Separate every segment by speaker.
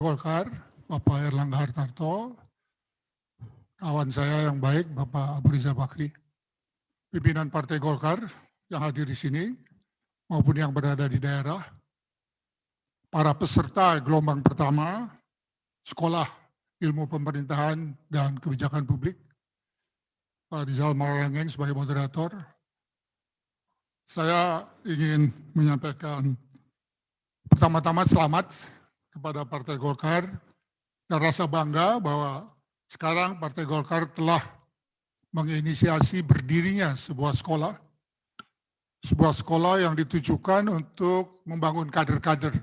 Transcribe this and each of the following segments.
Speaker 1: Golkar, Bapak Erlangga Hartarto, kawan saya yang baik, Bapak Abu Rizal Bakri, pimpinan Partai Golkar yang hadir di sini, maupun yang berada di daerah, para peserta gelombang pertama, Sekolah Ilmu Pemerintahan dan Kebijakan Publik, Pak Rizal Malarangeng sebagai moderator. Saya ingin menyampaikan pertama-tama selamat kepada Partai Golkar dan rasa bangga bahwa sekarang Partai Golkar telah menginisiasi berdirinya sebuah sekolah yang ditujukan untuk membangun kader-kader.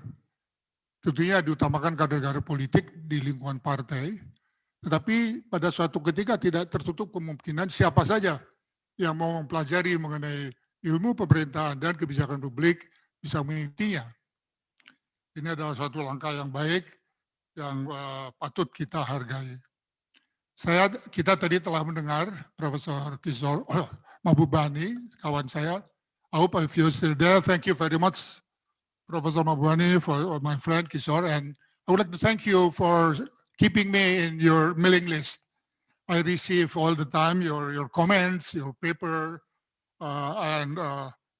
Speaker 1: Tentunya diutamakan kader-kader politik di lingkungan partai, tetapi pada suatu ketika tidak tertutup kemungkinan siapa saja yang mau mempelajari mengenai ilmu pemerintahan dan kebijakan publik bisa mengikutinya. Ini adalah suatu langkah yang baik yang patut kita hargai. Kita tadi telah mendengar Profesor Kishore Mahbubani, kawan saya. I hope if you're still there, thank you very much, Professor Mahbubani, for my friend Kishore, and I would like to thank you for keeping me in your mailing list. I receive all the time your comments, your paper, and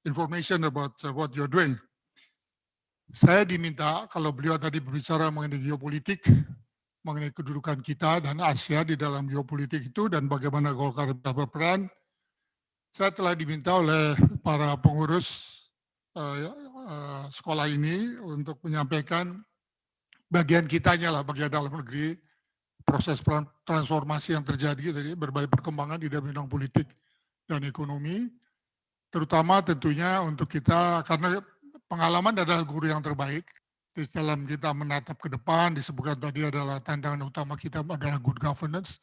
Speaker 1: information about what you're doing. Saya diminta, kalau beliau tadi berbicara mengenai geopolitik, mengenai kedudukan kita dan Asia di dalam geopolitik itu dan bagaimana Golkar berperan, saya telah diminta oleh para pengurus sekolah ini untuk menyampaikan bagian kitanya lah, bagian dalam negeri, proses transformasi yang terjadi dari berbagai perkembangan di dalam bidang politik dan ekonomi, terutama tentunya untuk kita, karena pengalaman adalah guru yang terbaik. Di dalam kita menatap ke depan, disebutkan tadi adalah tantangan utama kita adalah good governance.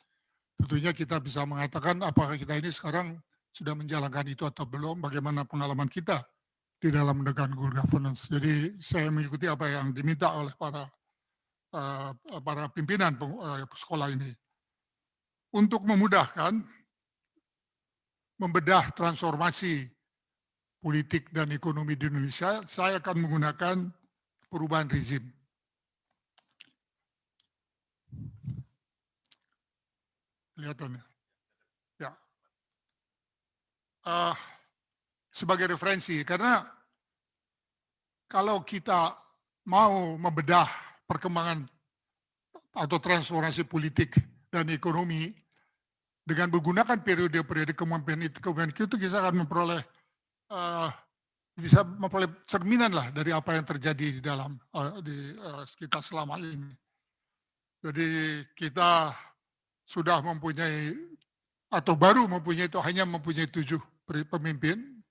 Speaker 1: Tentunya kita bisa mengatakan apakah kita ini sekarang sudah menjalankan itu atau belum, bagaimana pengalaman kita di dalam menegakkan good governance. Jadi saya mengikuti apa yang diminta oleh para pimpinan sekolah ini. Untuk memudahkan membedah transformasi politik dan ekonomi di Indonesia, saya akan menggunakan perubahan rezim. Kelihatan ya. Sebagai referensi, karena kalau kita mau membedah perkembangan atau transformasi politik dan ekonomi dengan menggunakan periode-periode kepemimpinan itu, kita akan memperoleh bisa memperoleh cerminan lah dari apa yang terjadi di dalam di sekitar selama ini. Jadi kita sudah mempunyai atau baru mempunyai itu hanya mempunyai 7 pemimpin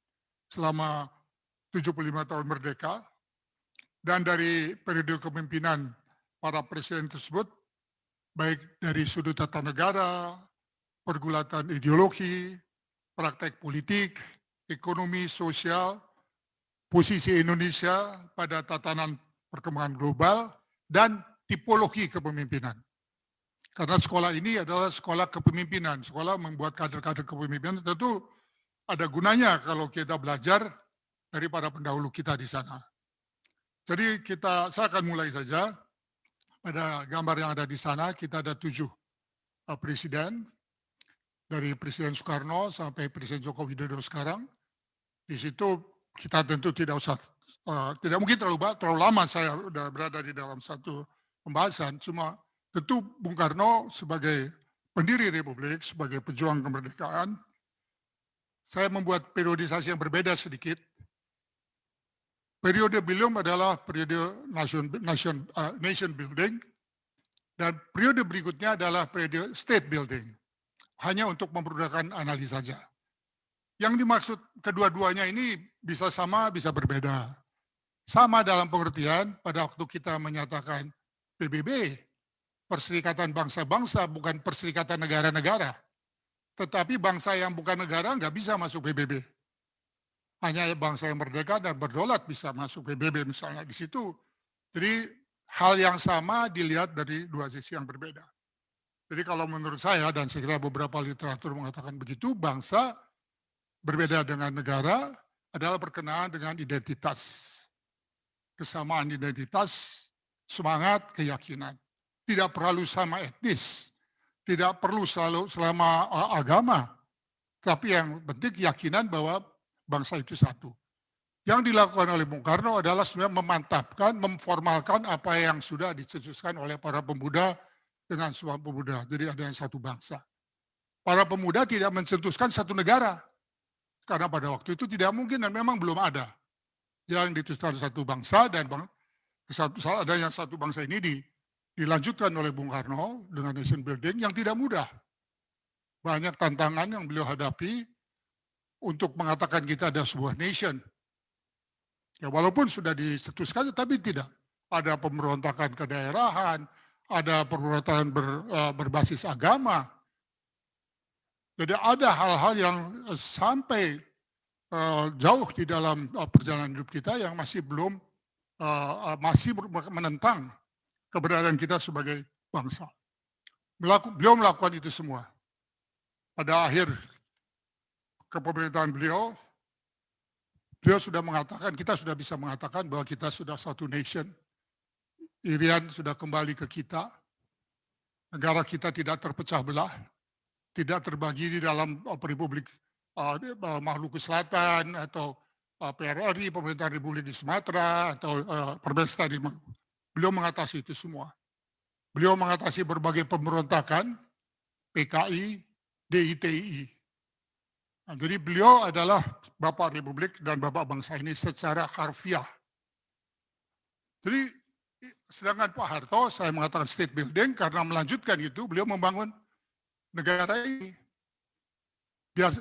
Speaker 1: selama 75 tahun merdeka, dan dari periode kepemimpinan para presiden tersebut baik dari sudut tata negara, pergulatan ideologi, praktek politik, ekonomi, sosial, posisi Indonesia pada tatanan perkembangan global, dan tipologi kepemimpinan. Karena sekolah ini adalah sekolah kepemimpinan, sekolah membuat kader-kader kepemimpinan, tentu ada gunanya kalau kita belajar dari para pendahulu kita di sana. Jadi saya akan mulai saja. Pada gambar yang ada di sana, kita ada 7 presiden, dari Presiden Soekarno sampai Presiden Joko Widodo sekarang. Di situ kita tentu tidak mungkin terlalu lama saya sudah berada di dalam satu pembahasan, cuma tentu Bung Karno sebagai pendiri Republik, sebagai pejuang kemerdekaan, saya membuat periodisasi yang berbeda sedikit. Periode beliau adalah periode nation building, dan periode berikutnya adalah periode state building. Hanya untuk mempermudahkan analisa saja. Yang dimaksud kedua-duanya ini bisa sama, bisa berbeda. Sama dalam pengertian pada waktu kita menyatakan PBB, Perserikatan Bangsa-Bangsa, bukan Perserikatan Negara-Negara. Tetapi bangsa yang bukan negara nggak bisa masuk PBB. Hanya bangsa yang merdeka dan berdaulat bisa masuk PBB misalnya di situ. Jadi hal yang sama dilihat dari dua sisi yang berbeda. Jadi kalau menurut saya, dan saya kira beberapa literatur mengatakan begitu, bangsa berbeda dengan negara adalah berkenaan dengan identitas. Kesamaan identitas semangat, keyakinan. Tidak perlu sama etnis, tidak perlu selalu selama agama, tapi yang penting keyakinan bahwa bangsa itu satu. Yang dilakukan oleh Bung Karno adalah sebenarnya memantapkan, memformalkan apa yang sudah dicetuskan oleh para pemuda dengan semua pemuda. Jadi ada yang satu bangsa. Para pemuda tidak mencetuskan satu negara, karena pada waktu itu tidak mungkin dan memang belum ada. Yang dicetuskan satu bangsa dan ada yang satu bangsa ini dilanjutkan oleh Bung Karno dengan nation building yang tidak mudah. Banyak tantangan yang beliau hadapi untuk mengatakan kita ada sebuah nation. Ya, walaupun sudah dicetuskan, tapi tidak. Ada pemberontakan kedaerahan, ada pemberontakan berbasis agama. Jadi ada hal-hal yang sampai jauh di dalam perjalanan hidup kita yang masih masih menentang keberadaan kita sebagai bangsa. Beliau melakukan itu semua. Pada akhir kepemerintahan beliau sudah mengatakan, kita sudah bisa mengatakan bahwa kita sudah satu nation. Irian sudah kembali ke kita. Negara kita tidak terpecah belah, tidak terbagi di dalam Republik Maluku Selatan atau PRRI, Pemerintahan Republik di Sumatera atau Perbesta di Maluku. Beliau mengatasi itu semua. Beliau mengatasi berbagai pemberontakan, PKI, DITI. Nah, jadi beliau adalah Bapak Republik dan Bapak bangsa ini secara harfiah. Jadi sedangkan Pak Harto, saya mengatakan state building karena melanjutkan itu, beliau membangun negara ini.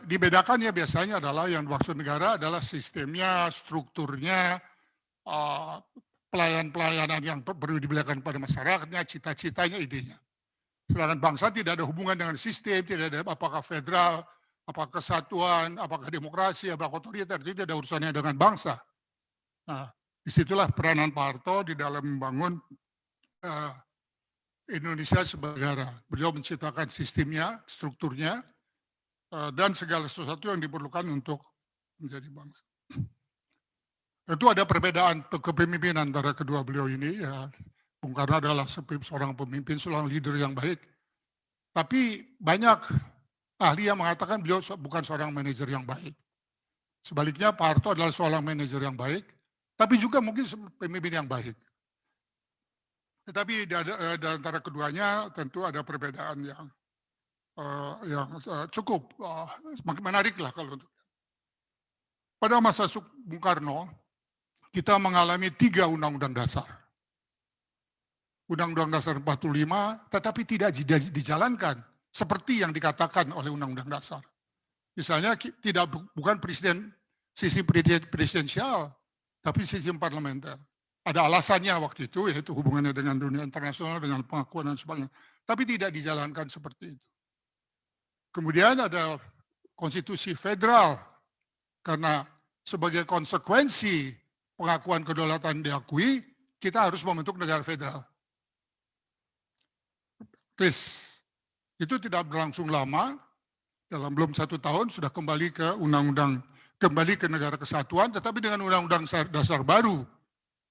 Speaker 1: Dibedakannya biasanya adalah yang dimaksud negara adalah sistemnya, strukturnya, pelayanan yang perlu diberikan pada masyarakatnya, cita-citanya, idenya. Sedangkan bangsa tidak ada hubungan dengan sistem, tidak ada apakah federal, apakah kesatuan, apakah demokrasi, apakah otoriter, itu tidak ada urusannya dengan bangsa. Nah, disitulah peranan Pak Harto di dalam membangun Indonesia sebagai negara. Beliau menciptakan sistemnya, strukturnya, dan segala sesuatu yang diperlukan untuk menjadi bangsa. Tentu ada perbedaan kepemimpinan antara kedua beliau ini. Ya, Bung Karno adalah seorang pemimpin, seorang leader yang baik. Tapi banyak ahli yang mengatakan beliau bukan seorang manajer yang baik. Sebaliknya Pak Harto adalah seorang manajer yang baik, tapi juga mungkin pemimpin yang baik. Tetapi di antara keduanya tentu ada perbedaan yang cukup menarik lah kalau untuk. Pada masa Bung Karno, kita mengalami 3 undang-undang dasar. Undang-undang dasar 45, tetapi tidak dijalankan seperti yang dikatakan oleh undang-undang dasar. Misalnya bukan sistem presidensial, tapi sistem parlementer. Ada alasannya waktu itu, yaitu hubungannya dengan dunia internasional, dengan pengakuan dan sebagainya. Tapi tidak dijalankan seperti itu. Kemudian ada konstitusi federal, karena sebagai konsekuensi pengakuan kedaulatan diakui, kita harus membentuk negara federal. Itu tidak berlangsung lama, dalam belum 1 tahun sudah kembali ke negara kesatuan, tetapi dengan undang-undang dasar baru,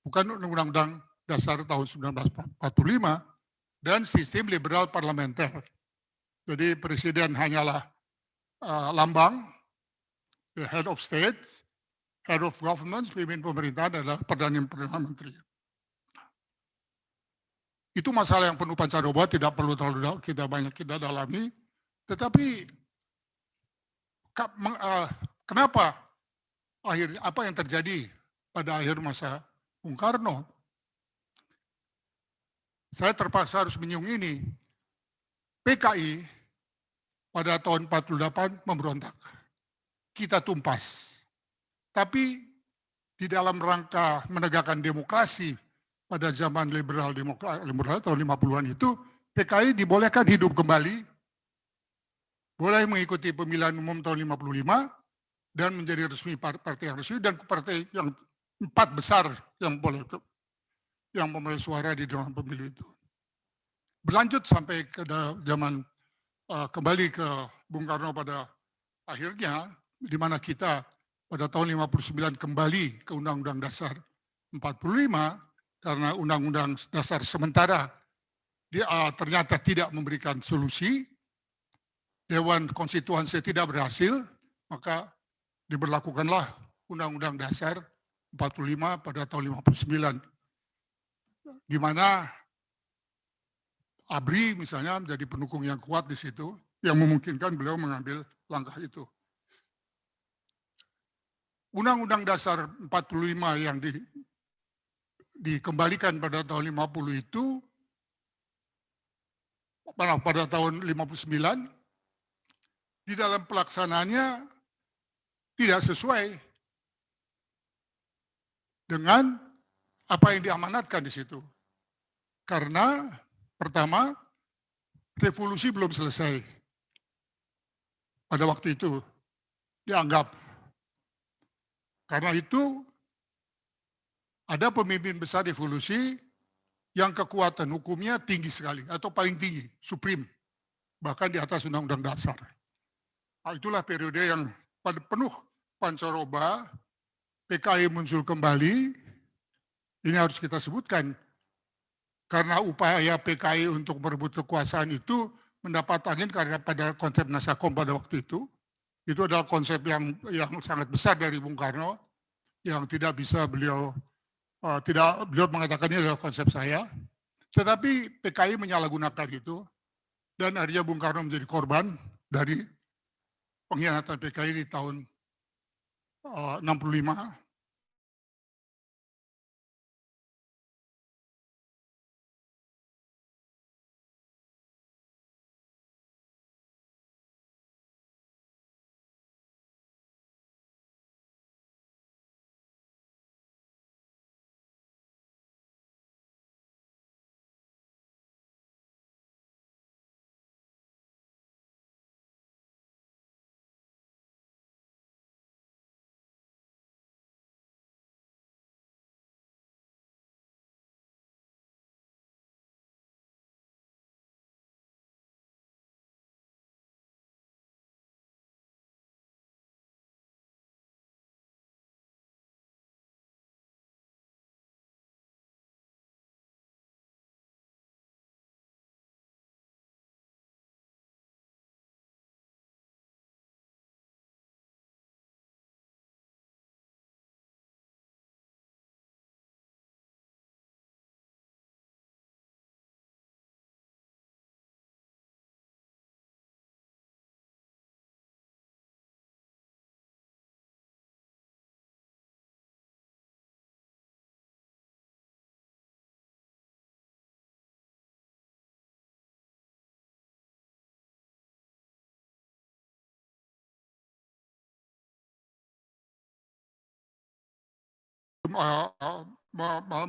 Speaker 1: bukan undang-undang dasar tahun 1945, dan sistem liberal parlementer. Jadi presiden hanyalah lambang, the head of state, head of government, pemimpin pemerintahan adalah Perdana Menteri. Itu masalah yang penuh pancaroba, tidak perlu terlalu kita dalami. Tetapi kenapa apa yang terjadi pada akhir masa Bung Karno? Saya terpaksa harus menyinggung ini. PKI pada tahun 48 memberontak. Kita tumpas. Tapi di dalam rangka menegakkan demokrasi pada zaman liberal tahun 50-an itu, PKI dibolehkan hidup kembali, boleh mengikuti pemilihan umum tahun 55, dan menjadi resmi partai yang resmi, dan partai yang 4 besar yang memperoleh suara di dalam pemilu itu. Berlanjut sampai ke zaman kembali ke Bung Karno pada akhirnya, di mana kita pada tahun 59 kembali ke Undang-Undang Dasar 45, karena Undang-Undang Dasar sementara ternyata tidak memberikan solusi, Dewan Konstitusi tidak berhasil, maka diberlakukanlah Undang-Undang Dasar 45 pada tahun 59, di mana ABRI misalnya menjadi pendukung yang kuat di situ, yang memungkinkan beliau mengambil langkah itu. Undang-Undang Dasar 45 yang dikembalikan pada tahun 50 itu, pada tahun 59, di dalam pelaksanaannya tidak sesuai dengan apa yang diamanatkan di situ. Karena pertama, revolusi belum selesai pada waktu itu, dianggap. Karena itu, ada pemimpin besar revolusi yang kekuatan hukumnya tinggi sekali, atau paling tinggi, supreme, bahkan di atas Undang-Undang Dasar. Nah, itulah periode yang pada penuh pancaroba, PKI muncul kembali. Ini harus kita sebutkan, karena upaya PKI untuk merebut kekuasaan itu mendapat angin karena pada konsep Nasakom pada waktu itu adalah konsep yang sangat besar dari Bung Karno, yang tidak bisa beliau mengatakan ini adalah konsep saya, tetapi PKI menyalahgunakan itu, dan akhirnya Bung Karno menjadi korban dari pengkhianatan PKI di tahun 65.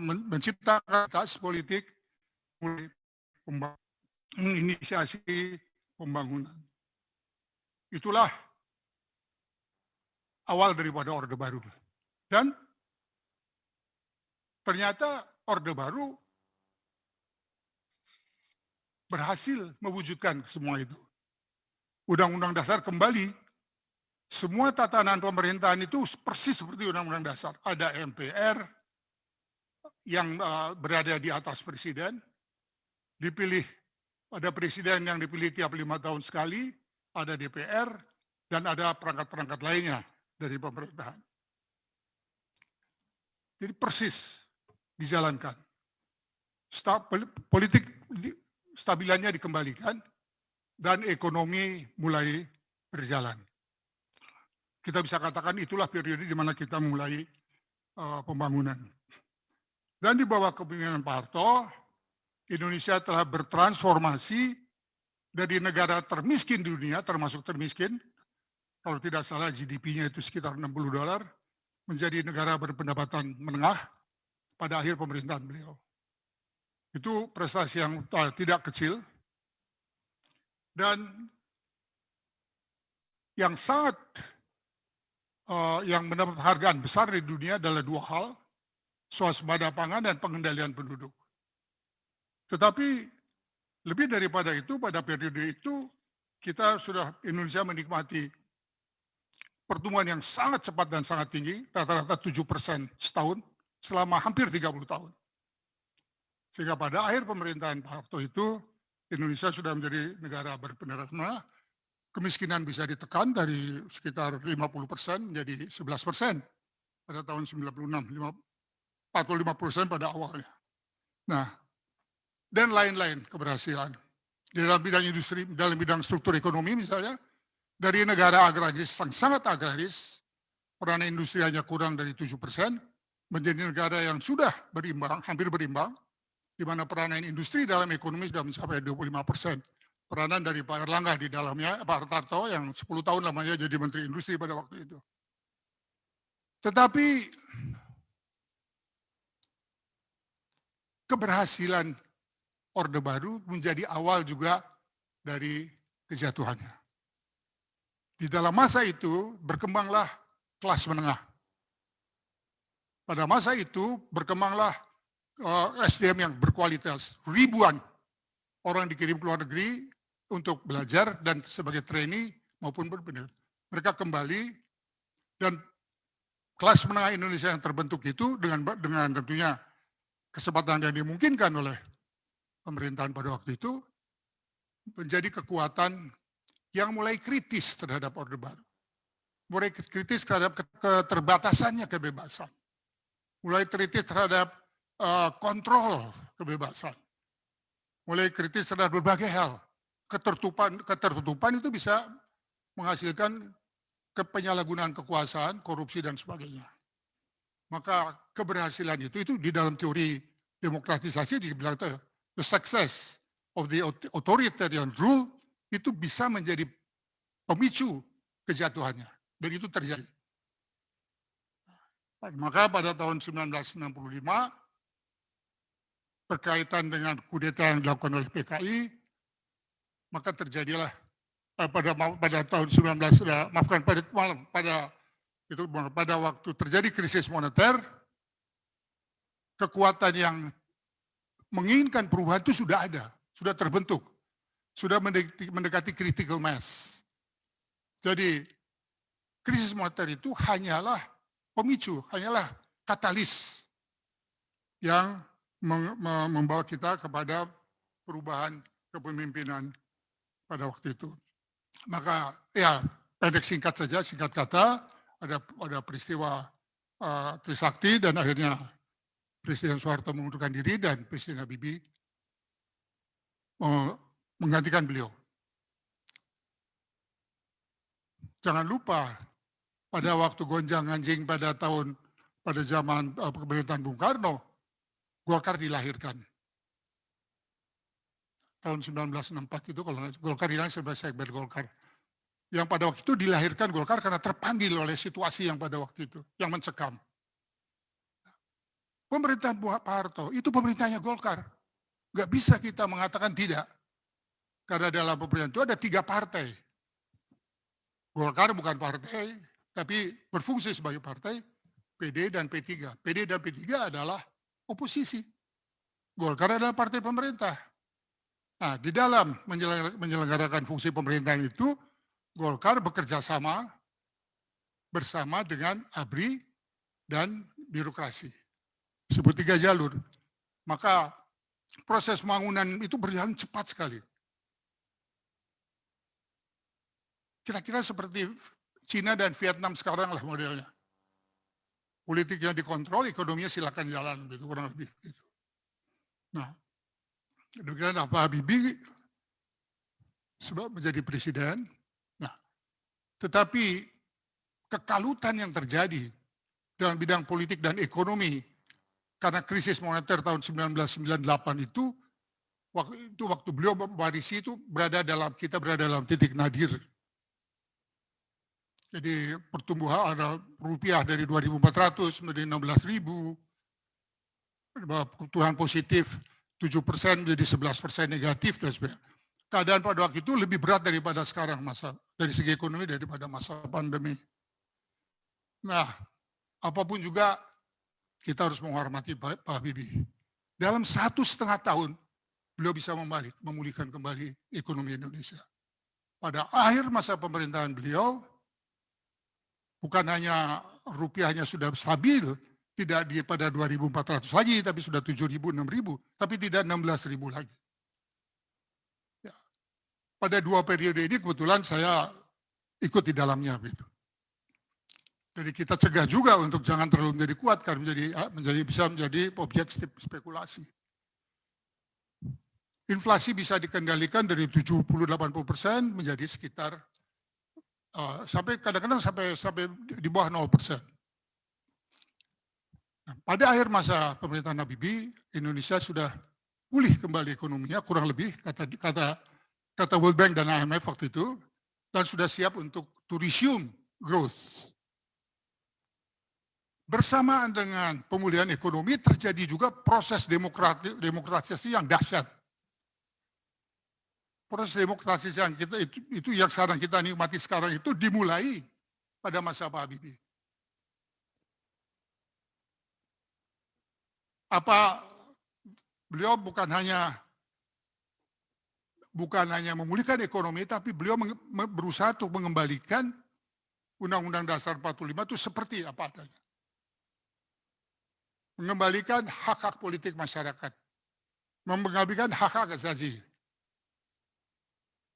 Speaker 1: Menciptakan kas politik, menginisiasi pembangunan. Itulah awal daripada Orde Baru. Dan ternyata Orde Baru berhasil mewujudkan semua itu. Undang-Undang Dasar kembali, semua tatanan pemerintahan itu persis seperti Undang-Undang Dasar. Ada MPR yang berada di atas presiden, dipilih, ada presiden yang dipilih tiap 5 tahun sekali, ada DPR, dan ada perangkat-perangkat lainnya dari pemerintahan. Jadi persis dijalankan. Politik stabilannya dikembalikan, dan ekonomi mulai berjalan. Kita bisa katakan itulah periode di mana kita mulai pembangunan. Dan di bawah kepemimpinan Pak Harto, Indonesia telah bertransformasi dari negara termiskin di dunia, termasuk termiskin, kalau tidak salah GDP-nya itu sekitar $60, menjadi negara berpendapatan menengah pada akhir pemerintahan beliau. Itu prestasi yang tidak kecil. Dan yang sangat yang mendapat penghargaan besar di dunia adalah dua hal, swasembada pangan dan pengendalian penduduk. Tetapi lebih daripada itu, pada periode itu kita sudah, Indonesia menikmati pertumbuhan yang sangat cepat dan sangat tinggi, rata-rata 7% setahun selama hampir 30 tahun. Sehingga pada akhir pemerintahan Pak Harto itu, Indonesia sudah menjadi negara berpenerimaan, kemiskinan bisa ditekan dari sekitar 50% menjadi 11% pada tahun 96, 45% pada awalnya. Nah, dan lain-lain keberhasilan. Di dalam bidang industri, dalam bidang struktur ekonomi misalnya, dari negara agraris yang sangat agraris, peranan industri hanya kurang dari 7%, menjadi negara yang sudah berimbang, hampir berimbang, di mana peranan industri dalam ekonomi sudah mencapai 25%. Peranan dari Pak Erlangga di dalamnya, Pak Hartarto yang 10 tahun lamanya jadi Menteri Industri pada waktu itu. Tetapi keberhasilan Orde Baru menjadi awal juga dari kejatuhannya. Di dalam masa itu berkembanglah kelas menengah. Pada masa itu berkembanglah SDM yang berkualitas. Ribuan orang dikirim ke luar negeri untuk belajar dan sebagai trainee maupun berpendidikan. Mereka kembali dan kelas menengah Indonesia yang terbentuk itu dengan tentunya kesempatan yang dimungkinkan oleh pemerintahan pada waktu itu menjadi kekuatan yang mulai kritis terhadap Orde Baru. Mulai kritis terhadap keterbatasannya kebebasan. Mulai kritis terhadap kontrol kebebasan. Mulai kritis terhadap berbagai hal. Ketertutupan itu bisa menghasilkan penyalahgunaan kekuasaan, korupsi, dan sebagainya. Maka keberhasilan itu di dalam teori demokratisasi dibilang the success of the authoritarian rule itu bisa menjadi pemicu kejatuhannya. Dan itu terjadi. Maka pada tahun 1965 berkaitan dengan kudeta yang dilakukan oleh PKI, maka terjadilah pada tahun 19 pada waktu terjadi krisis moneter, kekuatan yang menginginkan perubahan itu sudah ada, sudah terbentuk, sudah mendekati critical mass. Jadi krisis moneter itu hanyalah pemicu, hanyalah katalis yang membawa kita kepada perubahan kepemimpinan pada waktu itu. Maka ya pendek singkat saja, singkat kata, ada peristiwa Trisakti dan akhirnya Presiden Soeharto mengundurkan diri dan Presiden Habibie menggantikan beliau. Jangan lupa pada waktu gonjang-ganjing pada zaman pemerintahan Bung Karno, Golkar dilahirkan. Tahun 1964 itu kalau Golkar dilahirkan sebagai sekber Golkar. Yang pada waktu itu dilahirkan Golkar karena terpanggil oleh situasi yang pada waktu itu, yang mencekam. Pemerintahan Pak Harto itu pemerintahnya Golkar. Nggak bisa kita mengatakan tidak. Karena dalam pemerintahan itu ada 3 partai. Golkar bukan partai, tapi berfungsi sebagai partai, PD dan P3. PD dan P3 adalah oposisi. Golkar adalah partai pemerintah. Nah, di dalam menyelenggarakan fungsi pemerintahan itu, Golkar bekerja sama bersama dengan ABRI dan birokrasi. Disebut 3 jalur. Maka proses pembangunan itu berjalan cepat sekali. Kira-kira seperti Cina dan Vietnam sekarang lah modelnya. Politiknya dikontrol, ekonominya silakan jalan, gitu, kurang lebih. Gitu. Nah, demikian Pak Habibie sebab menjadi presiden. Nah, tetapi kekalutan yang terjadi dalam bidang politik dan ekonomi karena krisis moneter tahun 1998 itu waktu beliau mewarisi itu kita berada dalam titik nadir. Jadi pertumbuhan ada rupiah dari 2.400 menjadi 16.000, pertumbuhan positif 7% menjadi 11% negatif dan sebagainya. Keadaan pada waktu itu lebih berat daripada sekarang dari segi ekonomi daripada masa pandemi. Nah, apapun juga kita harus menghormati Pak Habibie. Dalam 1,5 tahun beliau bisa memulihkan kembali ekonomi Indonesia. Pada akhir masa pemerintahan beliau, bukan hanya rupiahnya sudah stabil, Tidak pada 2.400 lagi, tapi sudah 7.000, 6.000, tapi tidak 16.000 lagi. Ya. Pada 2 periode ini kebetulan saya ikut di dalamnya. Gitu. Jadi kita cegah juga untuk jangan terlalu menjadi kuat, karena bisa menjadi objek spekulasi. Inflasi bisa dikendalikan dari 70-80% menjadi sekitar sampai kadang-kadang sampai di bawah 0%. Nah, pada akhir masa pemerintahan Habibie, Indonesia sudah pulih kembali ekonominya, kurang lebih kata World Bank dan IMF waktu itu, dan sudah siap untuk to resume growth. Bersamaan dengan pemulihan ekonomi terjadi juga proses demokratisasi yang dahsyat. Proses demokratisasi yang itu yang sekarang kita nikmati sekarang itu dimulai pada masa Pak Habibie. Apa beliau bukan hanya memulihkan ekonomi, tapi beliau berusaha untuk mengembalikan Undang-Undang Dasar 45 itu seperti apa adanya. Mengembalikan hak-hak politik masyarakat, mengembalikan hak-hak asasi.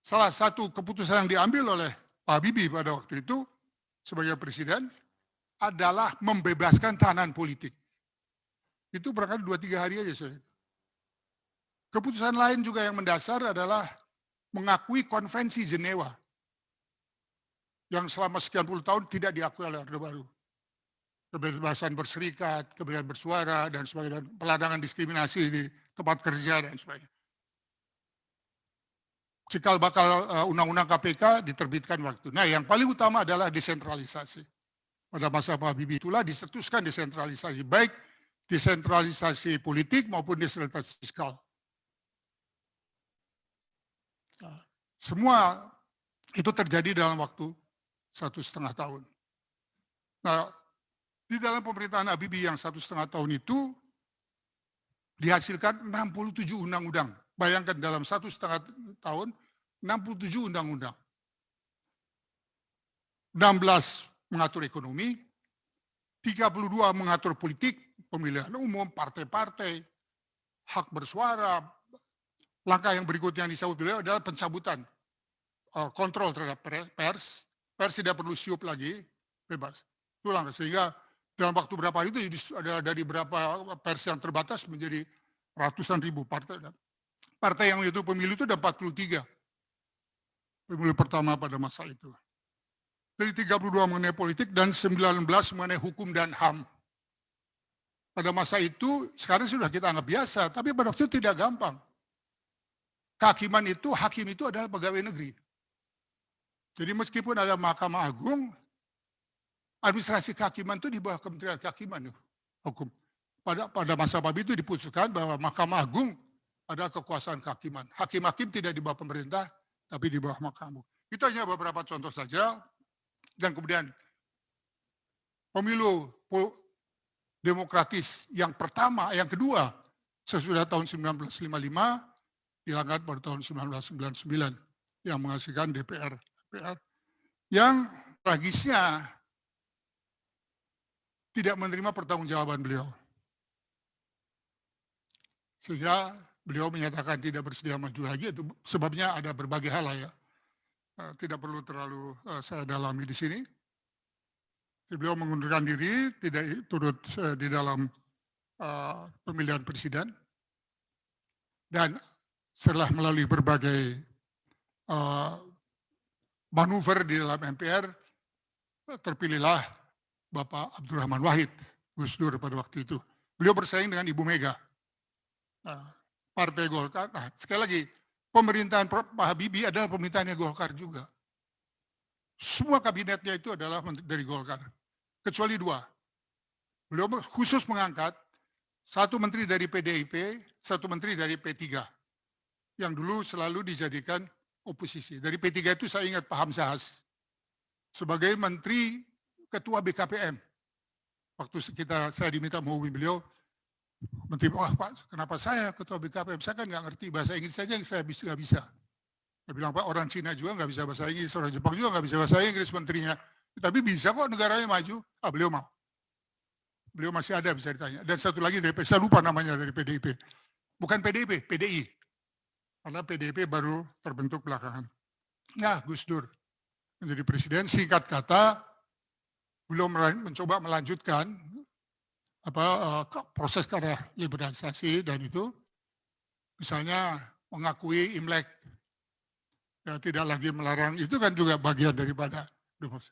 Speaker 1: Salah satu keputusan yang diambil oleh Pak Habibie pada waktu itu sebagai presiden adalah membebaskan tahanan politik. Itu barangkali 2-3 hari aja sudah. Keputusan lain juga yang mendasar adalah mengakui konvensi Jenewa yang selama sekian puluh tahun tidak diakui oleh Orde Baru. Kebebasan berserikat, kebebasan bersuara, dan sebagainya, pelarangan diskriminasi di tempat kerja, dan sebagainya. Cikal bakal undang-undang KPK diterbitkan waktu. Nah, yang paling utama adalah desentralisasi. Pada masa Pak Habibie itulah dicetuskan desentralisasi, baik desentralisasi politik maupun desentralisasi fiskal. Semua itu terjadi dalam waktu 1,5 tahun. Nah, di dalam pemerintahan Habibie yang 1,5 tahun itu dihasilkan 67 undang-undang. Bayangkan dalam 1,5 tahun, 67 undang-undang. 16 mengatur ekonomi, 32 mengatur politik, pemilihan umum, partai-partai, hak bersuara. Langkah yang berikutnya yang disebut beliau adalah pencabutan kontrol terhadap pers. Pers tidak perlu siup lagi, bebas. Itu langkah. Sehingga dalam waktu berapa hari itu ada dari berapa pers yang terbatas menjadi ratusan ribu partai. Partai yang itu pemilu itu ada 43. Pemilu pertama pada masa itu. Dari 32 mengenai politik dan 19 mengenai hukum dan HAM. Pada masa itu, sekarang sudah kita anggap biasa, tapi pada waktu itu tidak gampang. Hakim itu adalah pegawai negeri. Jadi meskipun ada Mahkamah Agung, administrasi kehakiman itu di bawah Kementerian Kehakiman. Hukum. Pada masa Habibie itu diputuskan bahwa Mahkamah Agung adalah kekuasaan kehakiman. Hakim-hakim tidak di bawah pemerintah, tapi di bawah Mahkamah Agung. Itu hanya beberapa contoh saja. Dan kemudian pemilu demokratis yang pertama, yang kedua, sesudah tahun 1955, dilanggar pada tahun 1999, yang menghasilkan DPR. Yang tragisnya tidak menerima pertanggungjawaban beliau. Sehingga beliau menyatakan tidak bersedia maju lagi, itu sebabnya ada berbagai hal ya. Tidak perlu terlalu saya dalami di sini. Beliau mengundurkan diri, tidak turut di dalam pemilihan presiden. Dan setelah melalui berbagai manuver di dalam MPR, terpilihlah Bapak Abdurrahman Wahid, Gus Dur pada waktu itu. Beliau bersaing dengan Ibu Mega. Partai Golkar, nah, sekali lagi, pemerintahan Pak Habibie adalah pemerintahannya Golkar juga. Semua kabinetnya itu adalah dari Golkar. Kecuali 2. Beliau khusus mengangkat 1 menteri dari PDIP, 1 menteri dari P3. Yang dulu selalu dijadikan oposisi. Dari P3 itu saya ingat Pak Hamzahas sebagai menteri ketua BKPM. Waktu saya diminta menghubungi beliau, menteri, Pak, kenapa saya ketua BKPM? Saya kan nggak ngerti bahasa Inggris saja yang saya nggak bisa. Dia bilang, Pak, orang Cina juga nggak bisa bahasa Inggris, orang Jepang juga nggak bisa bahasa Inggris menterinya. Tapi bisa kok negaranya maju. Beliau mau. beliau masih ada bisa ditanya. Dan satu lagi dari saya lupa namanya dari PDIP. Bukan PDIP, PDI. Karena PDIP baru terbentuk belakangan. Ya, Gus Dur menjadi presiden. Singkat kata, belum mencoba melanjutkan proses karya liberalisasi dan itu misalnya mengakui Imlek, ya, tidak lagi melarang, itu kan juga bagian daripada demokrasi.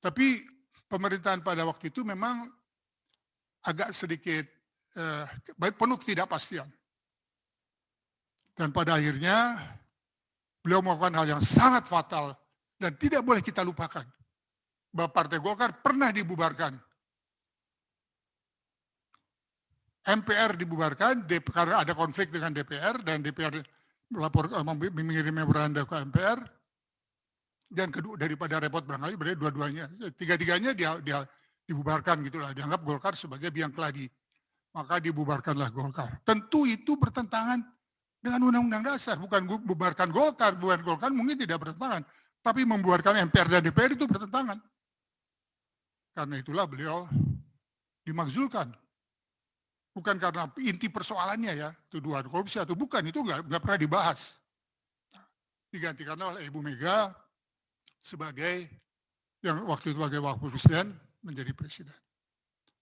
Speaker 1: Tapi pemerintahan pada waktu itu memang agak sedikit penuh ketidakpastian. Dan pada akhirnya beliau melakukan hal yang sangat fatal dan tidak boleh kita lupakan. Bahwa Partai Golkar pernah dibubarkan. MPR dibubarkan karena ada konflik dengan DPR dan DPR mengirim memoranda ke MPR. Dan kedua daripada repot barangkali berarti dua-duanya, tiga-tiganya dia dibubarkan gitulah, dianggap Golkar sebagai biang keladi. Maka dibubarkanlah Golkar. Tentu itu bertentangan dengan Undang-Undang Dasar, bukan bubarkan Golkar, bubarkan Golkar mungkin tidak bertentangan, tapi membubarkan MPR dan DPR itu bertentangan. Karena itulah beliau dimakzulkan. Bukan karena inti persoalannya ya, tuduhan korupsi atau bukan, itu nggak pernah dibahas. Digantikan oleh Ibu Mega sebagai yang waktu itu sebagai wakil presiden menjadi presiden.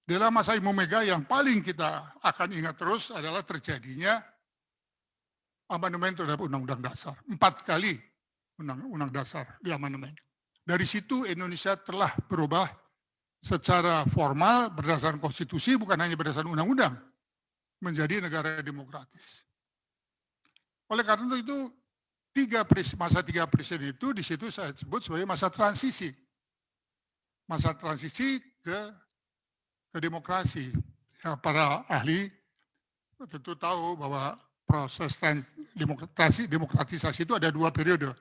Speaker 1: Dalam masa Ibu Mega yang paling kita akan ingat terus adalah terjadinya amandemen terhadap Undang-Undang Dasar. 4 kali Undang-Undang Dasar di amandemen. Dari situ Indonesia telah berubah secara formal berdasarkan konstitusi, bukan hanya berdasarkan undang-undang, menjadi negara demokratis. Oleh karena itu, masa tiga presiden itu di situ saya sebut sebagai masa transisi. Masa transisi ke demokrasi. Ya, para ahli tentu tahu bahwa proses demokratisasi itu ada 2 periode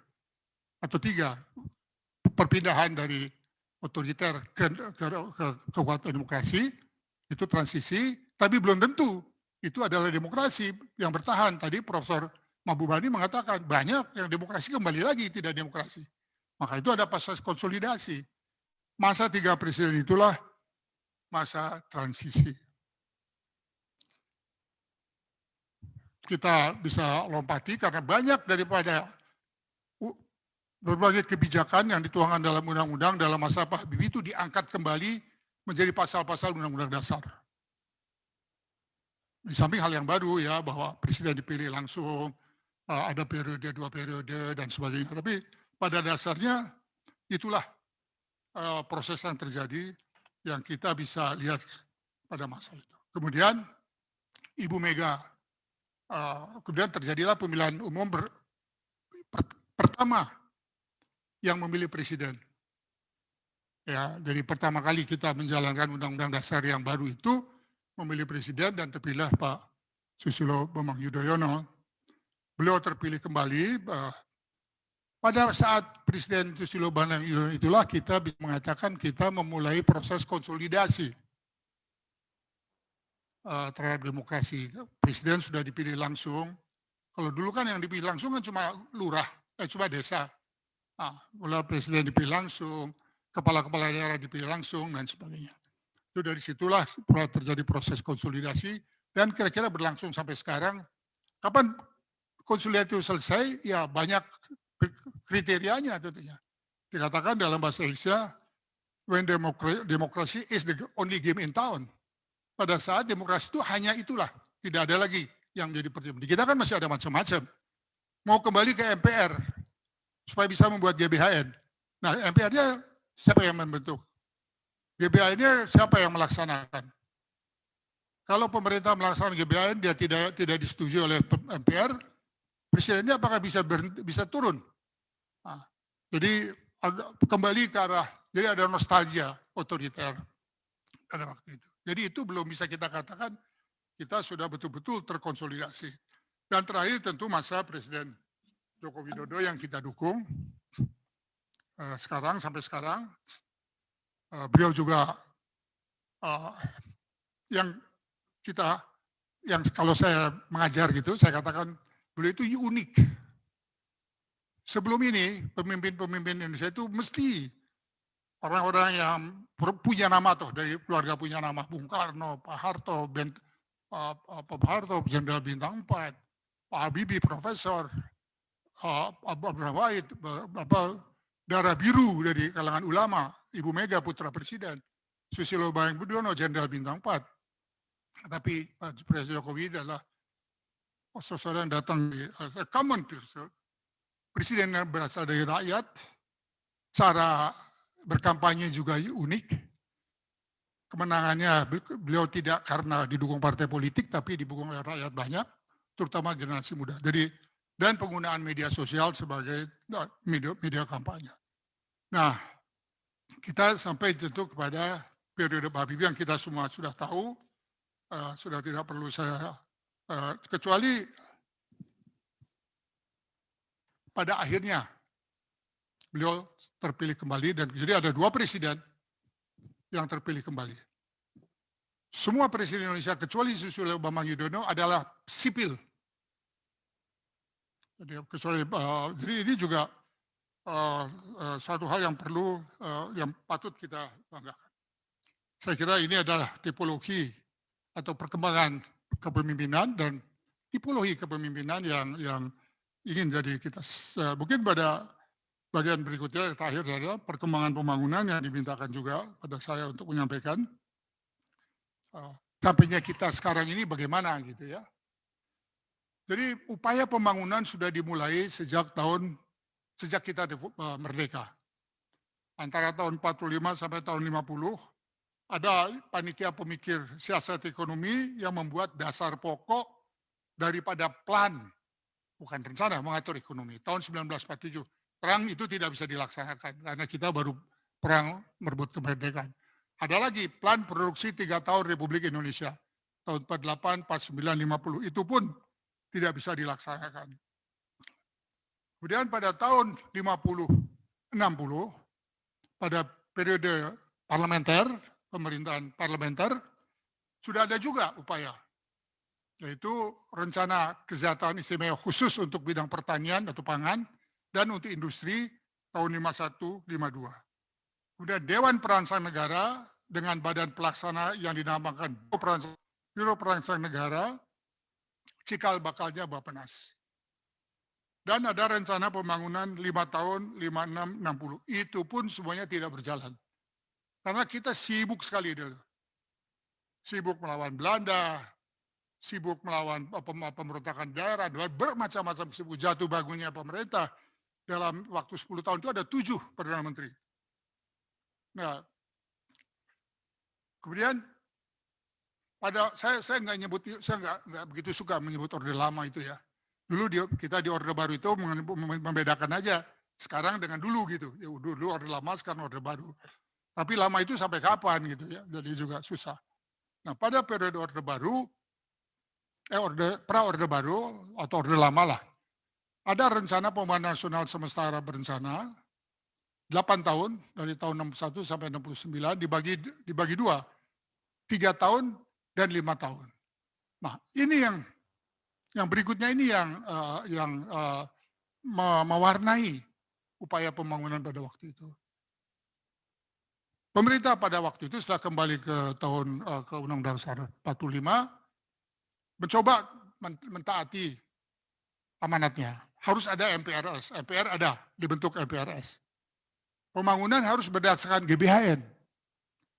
Speaker 1: atau 3. Perpindahan dari otoriter ke kekuatan demokrasi, itu transisi, tapi belum tentu itu adalah demokrasi yang bertahan. Tadi Profesor Mahbubani mengatakan banyak yang demokrasi kembali lagi tidak demokrasi. Maka itu ada proses konsolidasi. Masa 3 presiden itulah masa transisi. Kita bisa lompati karena banyak daripada berbagai kebijakan yang dituangkan dalam undang-undang dalam masa Pak Habibie itu diangkat kembali menjadi pasal-pasal undang-undang dasar. Di samping hal yang baru ya, bahwa presiden dipilih langsung, ada periode, 2 periode dan sebagainya. Tapi pada dasarnya itulah proses yang terjadi yang kita bisa lihat pada masa itu. Kemudian Ibu Mega, kemudian terjadilah pemilihan umum pertama yang memilih presiden. Ya, dari pertama kali kita menjalankan Undang-Undang Dasar yang baru itu, memilih presiden dan terpilih Pak Susilo Bambang Yudhoyono. Beliau terpilih kembali. Pada saat Presiden Susilo Bambang Yudhoyono itulah kita bisa mengatakan kita memulai proses konsolidasi terhadap demokrasi. Presiden sudah dipilih langsung. Kalau dulu kan yang dipilih langsung kan cuma lurah, cuma desa. Mulai presiden dipilih langsung, kepala-kepala daerah dipilih langsung, dan sebagainya. Itu dari situlah terjadi proses konsolidasi, dan kira-kira berlangsung sampai sekarang. Kapan konsolidasi itu selesai? Ya banyak kriterianya tentunya. Dikatakan dalam bahasa Indonesia, when democracy is the only game in town. Pada saat demokrasi itu hanya itulah, tidak ada lagi yang menjadi pertimbangan. Kita kan masih ada macam-macam. Mau kembali ke MPR, supaya bisa membuat GBHN. Nah, MPR-nya siapa yang membentuk? GBHN-nya siapa yang melaksanakan? Kalau pemerintah melaksanakan GBHN, dia tidak disetujui oleh MPR, presidennya apakah bisa turun? Nah, jadi kembali ke arah, jadi ada nostalgia otoriter pada waktu itu. Jadi itu belum bisa kita katakan kita sudah betul-betul terkonsolidasi. Dan terakhir tentu masa Presiden Joko Widodo yang kita dukung sekarang sampai sekarang. Beliau juga yang kalau saya mengajar gitu, saya katakan beliau itu unik. Sebelum ini pemimpin-pemimpin Indonesia itu mesti orang-orang yang punya nama tuh, dari keluarga punya nama, Bung Karno, Pak Harto, Pak Harto, Jenderal Bintang 4, Pak Habibie, Profesor, Abraham Wahid, darah biru dari kalangan ulama, Ibu Mega Putra Presiden, Susilo Bambang Yudhoyono, Jenderal Bintang 4. Tapi Presiden Jokowi adalah seseorang yang datang dari common person, presiden yang berasal dari rakyat, cara berkampanye juga unik. Kemenangannya beliau tidak karena didukung partai politik, tapi didukung oleh rakyat banyak, terutama generasi muda. Jadi, dan penggunaan media sosial sebagai media kampanye. Nah, kita sampai tentu kepada periode Pak Habibie yang kita semua sudah tahu, sudah tidak perlu saya, kecuali pada akhirnya beliau terpilih kembali, dan jadi ada 2 presiden yang terpilih kembali. Semua presiden Indonesia kecuali Susilo Bambang Yudhoyono adalah sipil. Jadi ini juga suatu hal yang perlu, yang patut kita banggakan. Saya kira ini adalah tipologi atau perkembangan kepemimpinan dan tipologi kepemimpinan yang ingin jadi kita. Mungkin pada bagian berikutnya terakhir adalah perkembangan pembangunan yang dimintakan juga pada saya untuk menyampaikan sampainya kita sekarang ini bagaimana gitu ya. Jadi upaya pembangunan sudah dimulai sejak kita merdeka. Antara tahun 45 sampai tahun 50 ada panitia pemikir siasat ekonomi yang membuat dasar pokok daripada plan, bukan rencana, mengatur ekonomi tahun 1947. Perang itu tidak bisa dilaksanakan karena kita baru perang merebut kemerdekaan. Ada lagi plan produksi 3 tahun Republik Indonesia tahun 48, 49, 50 itu pun tidak bisa dilaksanakan. Kemudian pada tahun 50, 60 pada periode parlementer, pemerintahan parlementer sudah ada juga upaya, yaitu rencana kesejahteraan istimewa khusus untuk bidang pertanian atau pangan dan untuk industri tahun 51, 52. Kemudian Dewan Perancang Negara dengan badan pelaksana yang dinamakan Biro Perancang Negara, cikal bakalnya Bappenas. Dan ada rencana pembangunan 5 tahun, 56, 60. Itu pun semuanya tidak berjalan. Karena kita sibuk sekali dulu. Sibuk melawan Belanda, sibuk melawan pemberontakan daerah, bermacam-macam sibuk, jatuh bangunnya pemerintah. Dalam waktu 10 tahun itu ada 7 Perdana Menteri. Nah, kemudian saya nggak begitu suka menyebut Orde Lama itu ya. Dulu kita di Orde Baru itu membedakan aja sekarang dengan dulu gitu. Ya, dulu Orde Lama, sekarang Orde Baru. Tapi lama itu sampai kapan gitu ya. Jadi juga susah. Nah, pada periode Orde Baru, pra-Orde Baru atau Orde Lama lah, ada rencana pembangunan nasional semesta berencana 8 tahun dari tahun 61 sampai 69 dibagi 2, 3 tahun dan 5 tahun. Nah, ini yang berikutnya ini yang mewarnai upaya pembangunan pada waktu itu. Pemerintah pada waktu itu setelah kembali ke Undang-Undang Dasar 45 mencoba mentaati amanatnya. Harus ada MPRS. MPR ada, dibentuk MPRS. Pembangunan harus berdasarkan GBHN.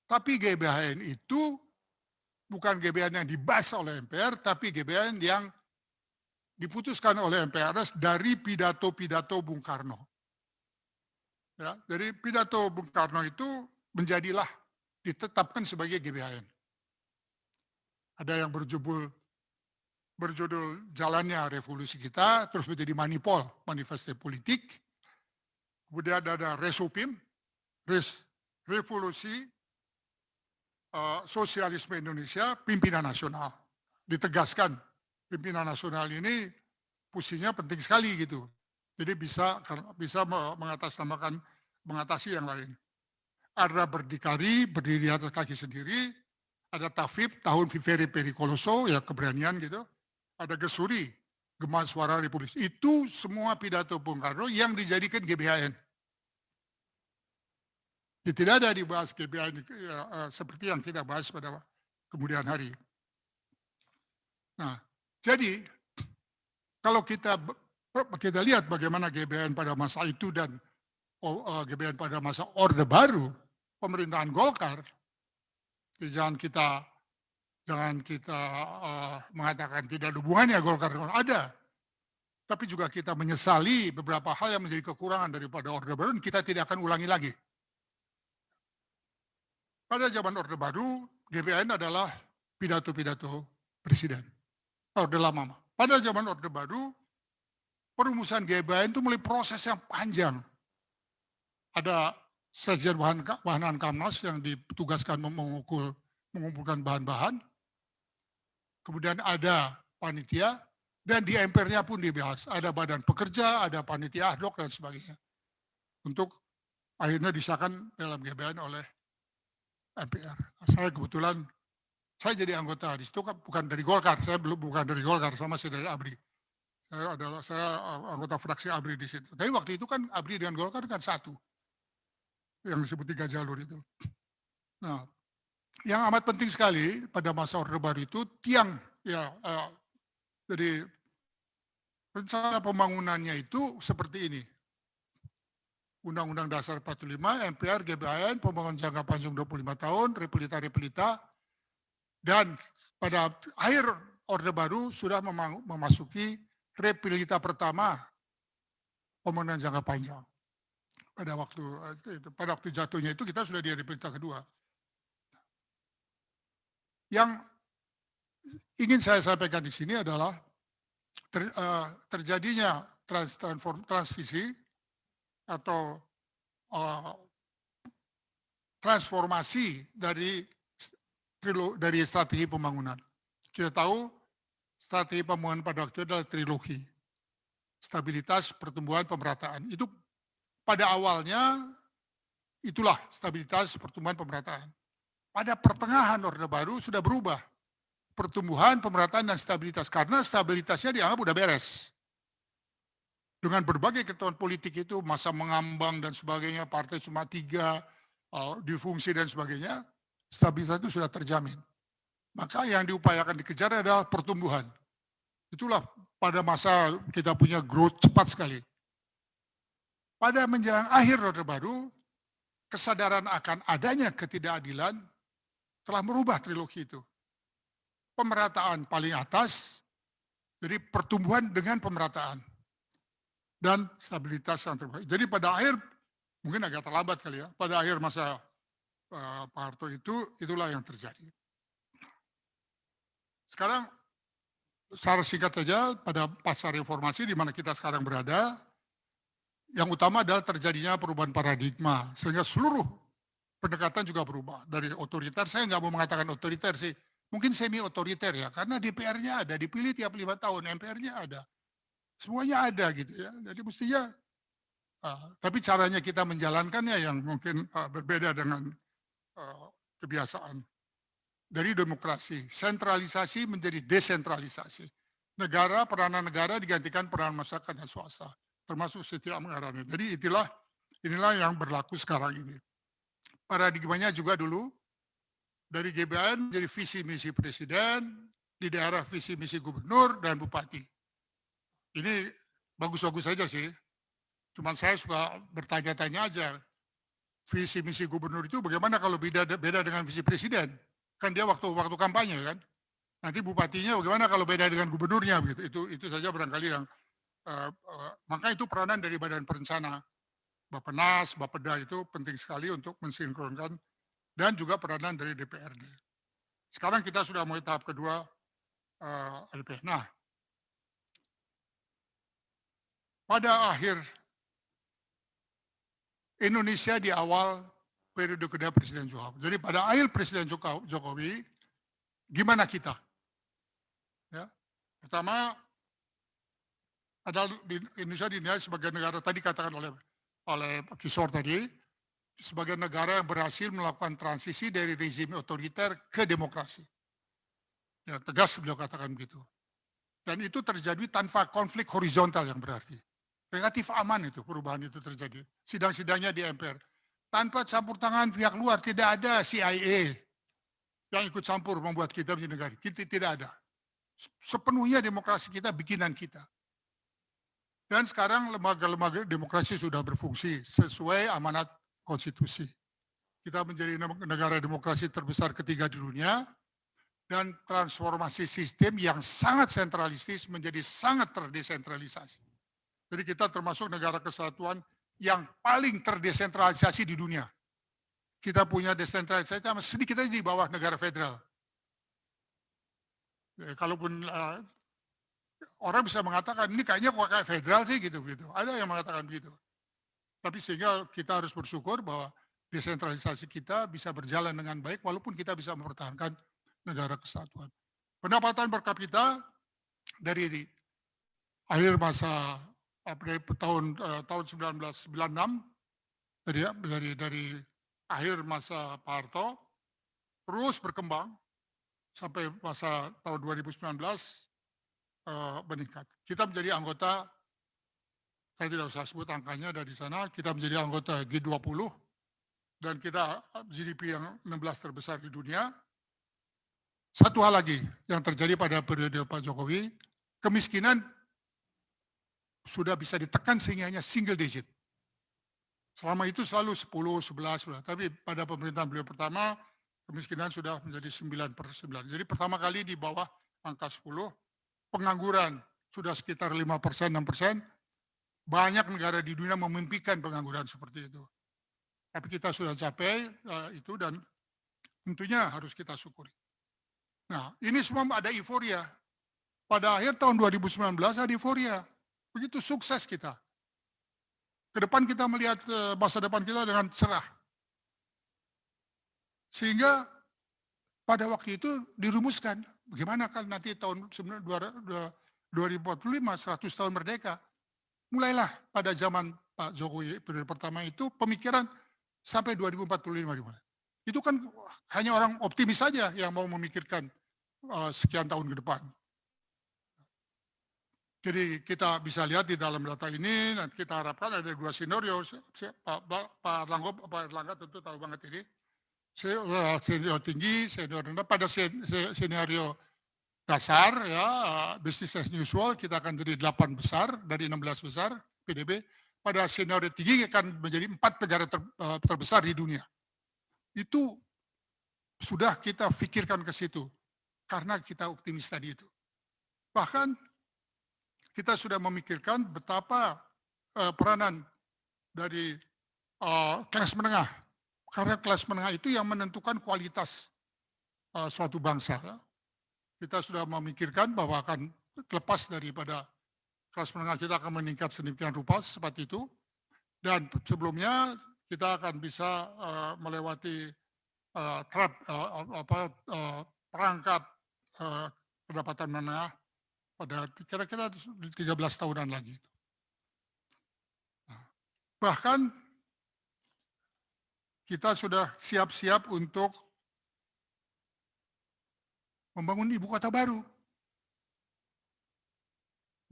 Speaker 1: Tapi GBHN itu bukan GBHN yang dibahas oleh MPR, tapi GBHN yang diputuskan oleh MPRS dari pidato-pidato Bung Karno. Ya, jadi pidato Bung Karno itu ditetapkan sebagai GBHN. Ada yang berjudul Jalannya Revolusi Kita, terus menjadi Manipol, Manifesto Politik. Kemudian ada Resupim, Revolusi Sosialisme Indonesia, Pimpinan Nasional. Ditegaskan, Pimpinan Nasional ini fungsinya penting sekali gitu. Jadi bisa mengatasi yang lain. Ada berdikari, berdiri di atas kaki sendiri. Ada Tafif, tahun Vivere Pericoloso, ya keberanian gitu. Ada Gesuri, Gema Suara Republik. Itu semua pidato Bung Karno yang dijadikan GBHN. Tidak ada dibahas GBHN seperti yang kita bahas pada kemudian hari. Nah, jadi kalau kita lihat bagaimana GBHN pada masa itu dan GBHN pada masa Orde Baru, pemerintahan Golkar, jangan kita mengatakan tidak ada hubungannya Golkar, ada. Tapi juga kita menyesali beberapa hal yang menjadi kekurangan daripada Orde Baru, dan kita tidak akan ulangi lagi. Pada zaman Orde Baru, GBHN adalah pidato-pidato presiden. Orde Lama. Pada zaman Orde Baru, perumusan GBHN itu mulai proses yang panjang. Ada Sekjen Bahan Kamnas yang ditugaskan mengumpulkan bahan-bahan. Kemudian ada panitia, dan di MPR-nya pun dibahas. Ada badan pekerja, ada panitia ad hoc, dan sebagainya. Untuk akhirnya disahkan dalam GBHN oleh MPR. Saya kebetulan, saya jadi anggota di situ, bukan dari Golkar, saya bukan dari Golkar, sama saya dari ABRI. Saya anggota fraksi ABRI di situ. Tapi waktu itu kan ABRI dengan Golkar kan satu, yang disebut 3 jalur itu. Nah, yang amat penting sekali pada masa Orde Baru itu jadi rencana pembangunannya itu seperti ini. Undang-Undang Dasar 45, MPR, GBHN, pembangunan jangka panjang 25 tahun, repelita, dan pada akhir Orde Baru sudah memasuki repelita pertama pembangunan jangka panjang. Pada waktu jatuhnya itu kita sudah di repelita kedua. Yang ingin saya sampaikan di sini adalah terjadinya transisi atau transformasi dari strategi pembangunan. Kita tahu strategi pembangunan pada waktu itu adalah trilogi. Stabilitas, pertumbuhan, pemerataan. Itu pada awalnya itulah stabilitas, pertumbuhan, pemerataan. Pada pertengahan Orde Baru sudah berubah. Pertumbuhan, pemerataan, dan stabilitas. Karena stabilitasnya dianggap udah beres. Dengan berbagai ketentuan politik itu, masa mengambang dan sebagainya, partai cuma 3, difungsi dan sebagainya, stabilitas itu sudah terjamin. Maka yang diupayakan dikejar adalah pertumbuhan. Itulah pada masa kita punya growth cepat sekali. Pada menjelang akhir Orde Baru, kesadaran akan adanya ketidakadilan telah merubah trilogi itu. Pemerataan paling atas, jadi pertumbuhan dengan pemerataan. Dan stabilitas yang terbaik. Jadi pada akhir, mungkin agak terlambat kali ya, pada akhir masa Pak Harto itulah yang terjadi. Sekarang, secara singkat saja, pada pasar reformasi di mana kita sekarang berada, yang utama adalah terjadinya perubahan paradigma, sehingga seluruh pendekatan juga berubah. Dari otoriter, saya nggak mau mengatakan otoriter sih, mungkin semi-otoriter ya, karena DPR-nya ada, dipilih tiap 5 tahun, MPR-nya ada. Semuanya ada gitu ya, jadi mestinya, tapi caranya kita menjalankannya yang mungkin berbeda dengan kebiasaan. Dari demokrasi, sentralisasi menjadi desentralisasi. Peranan negara digantikan peranan masyarakat dan swasta, termasuk setiap anggarannya. Jadi inilah yang berlaku sekarang ini. Paradigmanya juga dulu, dari GBHN menjadi visi misi presiden, di daerah visi misi gubernur dan bupati. Ini bagus-bagus saja sih, cuman saya suka bertanya-tanya aja, visi misi gubernur itu bagaimana kalau beda dengan visi presiden? Kan dia waktu kampanye kan. Nanti bupatinya bagaimana kalau beda dengan gubernurnya begitu. Itu saja barangkali yang maka itu peranan dari Badan Perencana, Bappenas, Bapeda itu penting sekali untuk mensinkronkan, dan juga peranan dari DPRD. Sekarang kita sudah mulai tahap kedua LP. Nah, pada akhir Indonesia di awal periode kedua Presiden Jokowi. Jadi pada akhir Presiden Jokowi, gimana kita? Ya, pertama, adalah Indonesia dinilai sebagai negara, tadi katakan oleh Pak Kisor tadi, sebagai negara yang berhasil melakukan transisi dari rezim otoriter ke demokrasi. Ya, tegas beliau katakan begitu. Dan itu terjadi tanpa konflik horizontal yang berarti. Relatif aman itu perubahan itu terjadi. Sidang-sidangnya di MPR. tanpa campur tangan pihak luar. Tidak ada CIA yang ikut campur membuat kita menjadi negara. Kita tidak ada. Sepenuhnya demokrasi kita bikinan kita. Dan sekarang lembaga-lembaga demokrasi sudah berfungsi sesuai amanat konstitusi. Kita menjadi negara demokrasi terbesar ketiga di dunia, dan transformasi sistem yang sangat sentralistis menjadi sangat terdesentralisasi. Jadi kita termasuk negara kesatuan yang paling terdesentralisasi di dunia. Kita punya desentralisasi sedikit aja di bawah negara federal. Ya, kalaupun orang bisa mengatakan ini kayaknya kok kayak federal sih gitu-gitu. Ada yang mengatakan begitu. Tapi sehingga kita harus bersyukur bahwa desentralisasi kita bisa berjalan dengan baik walaupun kita bisa mempertahankan negara kesatuan. Pendapatan per kapita dari akhir masa dari tahun 1996 dari akhir masa Pak Harto terus berkembang sampai masa tahun 2019 meningkat. Kita menjadi anggota, saya tidak usah sebut angkanya dari sana, kita menjadi anggota G20 dan kita GDP yang 16 terbesar di dunia. Satu hal lagi yang terjadi pada periode Pak Jokowi, kemiskinan sudah bisa ditekan sehingga hanya single digit. Selama itu selalu 10, 11, tapi pada pemerintahan beliau pertama, kemiskinan sudah menjadi 9%. Jadi pertama kali di bawah angka 10, pengangguran sudah sekitar 5%, 6%. Banyak negara di dunia memimpikan pengangguran seperti itu. Tapi kita sudah capai itu dan tentunya harus kita syukuri. Nah, ini semua ada euforia. Pada akhir tahun 2019 ada euforia. Begitu sukses kita. Ke depan kita melihat masa depan kita dengan cerah. Sehingga pada waktu itu dirumuskan, bagaimana kalau nanti tahun 2045, 100 tahun merdeka. Mulailah pada zaman Pak Jokowi periode pertama itu pemikiran sampai 2045 dimulai. Itu kan hanya orang optimis saja yang mau memikirkan sekian tahun ke depan. Jadi kita bisa lihat di dalam data ini, dan kita harapkan ada dua skenario. Pak Erlangga tentu tahu banget ini. Skenario tinggi, skenario rendah. Pada skenario dasar, ya business as usual, kita akan jadi 8 besar dari 16 besar PDB. Pada skenario tinggi akan menjadi 4 negara terbesar di dunia. Itu sudah kita pikirkan ke situ. Karena kita optimis tadi itu. Bahkan kita sudah memikirkan betapa peranan dari kelas menengah. Karena kelas menengah itu yang menentukan kualitas suatu bangsa. Kita sudah memikirkan bahwa akan lepas daripada kelas menengah kita akan meningkat sedemikian rupa seperti itu. Dan sebelumnya kita akan bisa melewati perangkap pendapatan menengah pada kira-kira 13 tahunan lagi. Bahkan kita sudah siap-siap untuk membangun ibu kota baru.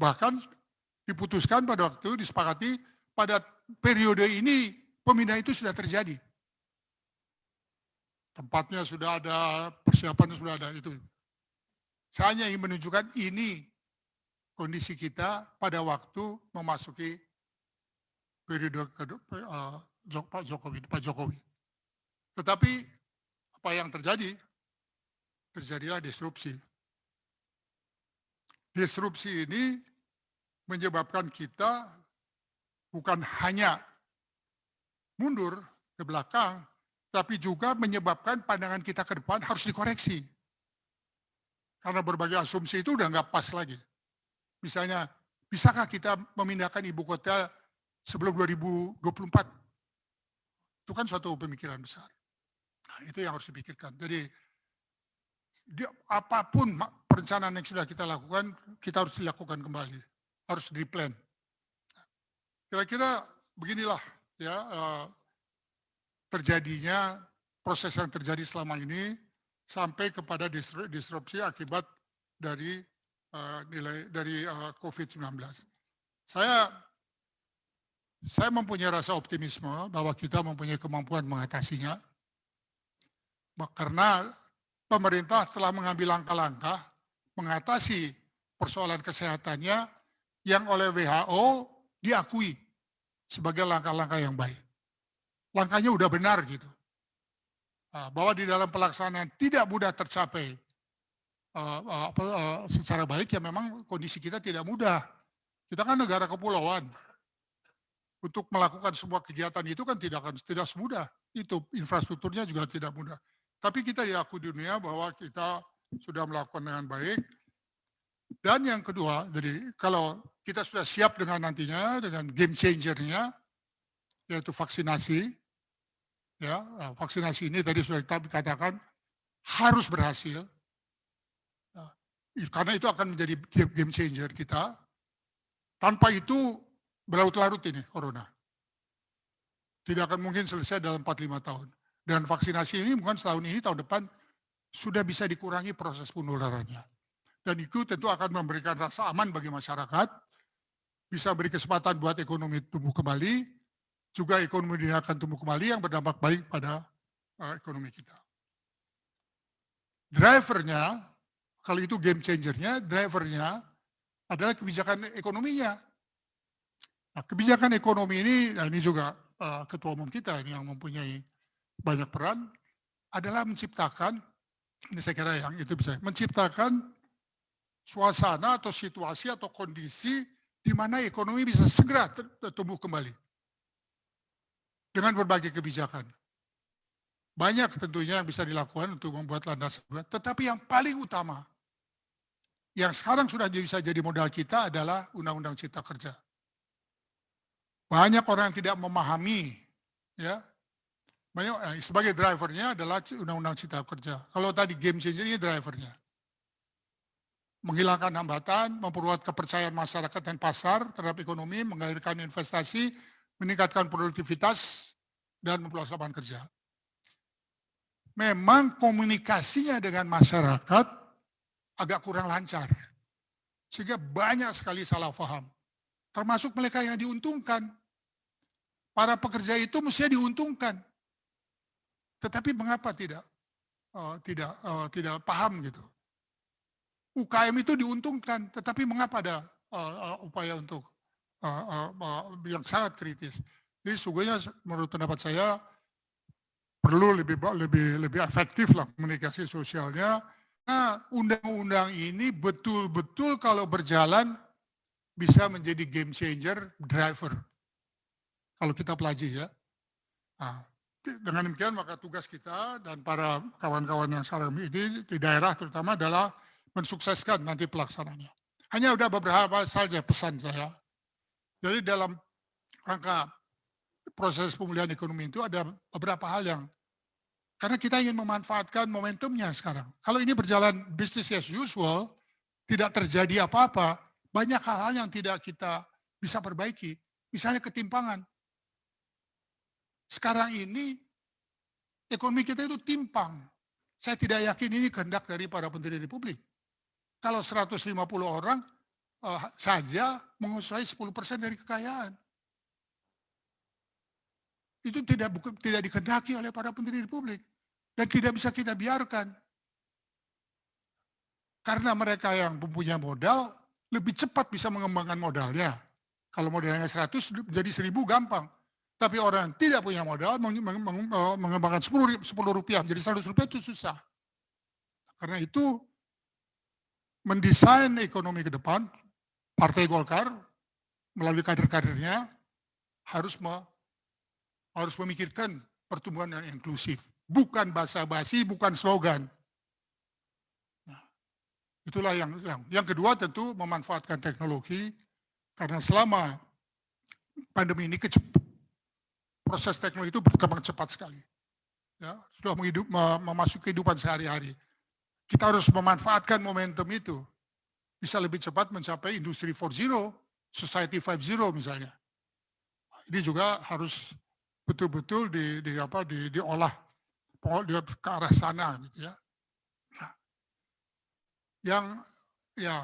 Speaker 1: Bahkan diputuskan pada waktu itu, disepakati pada periode ini pemindahan itu sudah terjadi. Tempatnya sudah ada, persiapan sudah ada, itu. Saya hanya ingin menunjukkan ini kondisi kita pada waktu memasuki periode Pak Jokowi. Tetapi apa yang terjadi? Terjadilah disrupsi. Disrupsi ini menyebabkan kita bukan hanya mundur ke belakang, tapi juga menyebabkan pandangan kita ke depan harus dikoreksi. Karena berbagai asumsi itu udah nggak pas lagi. Misalnya, bisakah kita memindahkan ibu kota sebelum 2024? Itu kan suatu pemikiran besar. Nah, itu yang harus dipikirkan. Jadi, apapun perencanaan yang sudah kita lakukan, kita harus dilakukan kembali. Harus di-plan. Kira-kira beginilah ya terjadinya proses yang terjadi selama ini sampai kepada disrupsi akibat dari COVID-19. Saya Saya mempunyai rasa optimisme bahwa kita mempunyai kemampuan mengatasinya, karena pemerintah telah mengambil langkah-langkah mengatasi persoalan kesehatannya yang oleh WHO diakui sebagai langkah-langkah yang baik. Langkahnya udah benar gitu. Bahwa di dalam pelaksanaan tidak mudah tercapai secara baik, ya memang kondisi kita tidak mudah. Kita kan negara kepulauan. Untuk melakukan semua kegiatan itu kan tidak semudah. Itu infrastrukturnya juga tidak mudah. Tapi kita diakui di dunia bahwa kita sudah melakukan dengan baik. Dan yang kedua, jadi kalau kita sudah siap dengan nantinya, dengan game changer-nya, yaitu vaksinasi, ya vaksinasi ini tadi sudah kita katakan harus berhasil, karena itu akan menjadi game changer kita. Tanpa itu berlarut-larut ini corona. Tidak akan mungkin selesai dalam 4-5 tahun. Dan vaksinasi ini bukan setahun ini, tahun depan sudah bisa dikurangi proses penularannya. Dan itu tentu akan memberikan rasa aman bagi masyarakat, bisa beri kesempatan buat ekonomi tumbuh kembali, juga ekonomi dunia akan tumbuh kembali yang berdampak baik pada ekonomi kita. Drivernya, kalau itu game changernya, drivernya adalah kebijakan ekonominya. Nah, kebijakan ekonomi ini, nah ini juga ketua umum kita ini yang mempunyai banyak peran, adalah menciptakan, ini saya kira yang itu bisa, menciptakan suasana atau situasi atau kondisi di mana ekonomi bisa segera tumbuh kembali. Dengan berbagai kebijakan. Banyak tentunya yang bisa dilakukan untuk membuat landasan, tetapi yang paling utama, yang sekarang sudah bisa jadi modal kita adalah Undang-Undang Cipta Kerja. Banyak orang yang tidak memahami, ya. Banyak, sebagai drivernya adalah Undang-Undang Cipta Kerja. Kalau tadi game changer ini drivernya. Menghilangkan hambatan, memperkuat kepercayaan masyarakat dan pasar terhadap ekonomi, mengalirkan investasi, meningkatkan produktivitas, dan memperluas lapangan kerja. Memang komunikasinya dengan masyarakat agak kurang lancar. Sehingga banyak sekali salah paham. Termasuk mereka yang diuntungkan. Para pekerja itu mestinya diuntungkan. Tetapi mengapa tidak paham gitu. UKM itu diuntungkan, tetapi mengapa ada upaya untuk yang sangat kritis. Jadi sungguhnya menurut pendapat saya perlu lebih efektif lah komunikasi sosialnya. Nah, undang-undang ini betul-betul kalau berjalan bisa menjadi game changer, driver. Kalau kita pelajari ya. Nah, dengan demikian maka tugas kita dan para kawan-kawan yang sekarang ini di daerah terutama adalah mensukseskan nanti pelaksanaannya. Hanya udah beberapa saja pesan saya. Jadi dalam rangka proses pemulihan ekonomi itu ada beberapa hal yang, karena kita ingin memanfaatkan momentumnya sekarang. Kalau ini berjalan business as usual, tidak terjadi apa-apa, banyak hal-hal yang tidak kita bisa perbaiki. Misalnya ketimpangan. Sekarang ini ekonomi kita itu timpang. Saya tidak yakin ini kehendak dari para pendiri republik. Kalau 150 orang saja menguasai 10% dari kekayaan. Itu tidak dikehendaki oleh para pendiri republik. Dan tidak bisa kita biarkan. Karena mereka yang mempunyai modal lebih cepat bisa mengembangkan modalnya. Kalau modalnya 100 jadi 1000 gampang. Tapi orang yang tidak punya modal mengembangkan 10 rupiah menjadi 100 rupiah itu susah. Karena itu mendesain ekonomi ke depan, Partai Golkar melalui kader-kadernya harus memikirkan pertumbuhan yang inklusif. Bukan basa-basi, bukan slogan. Nah, itulah yang kedua tentu memanfaatkan teknologi, karena selama pandemi ini proses teknologi itu berkembang cepat sekali. Ya, sudah memasuki kehidupan sehari-hari. Kita harus memanfaatkan momentum itu. Bisa lebih cepat mencapai industri 4.0, society 5.0 misalnya. Ini juga harus betul-betul diolah ke arah sana gitu ya. Nah, yang ya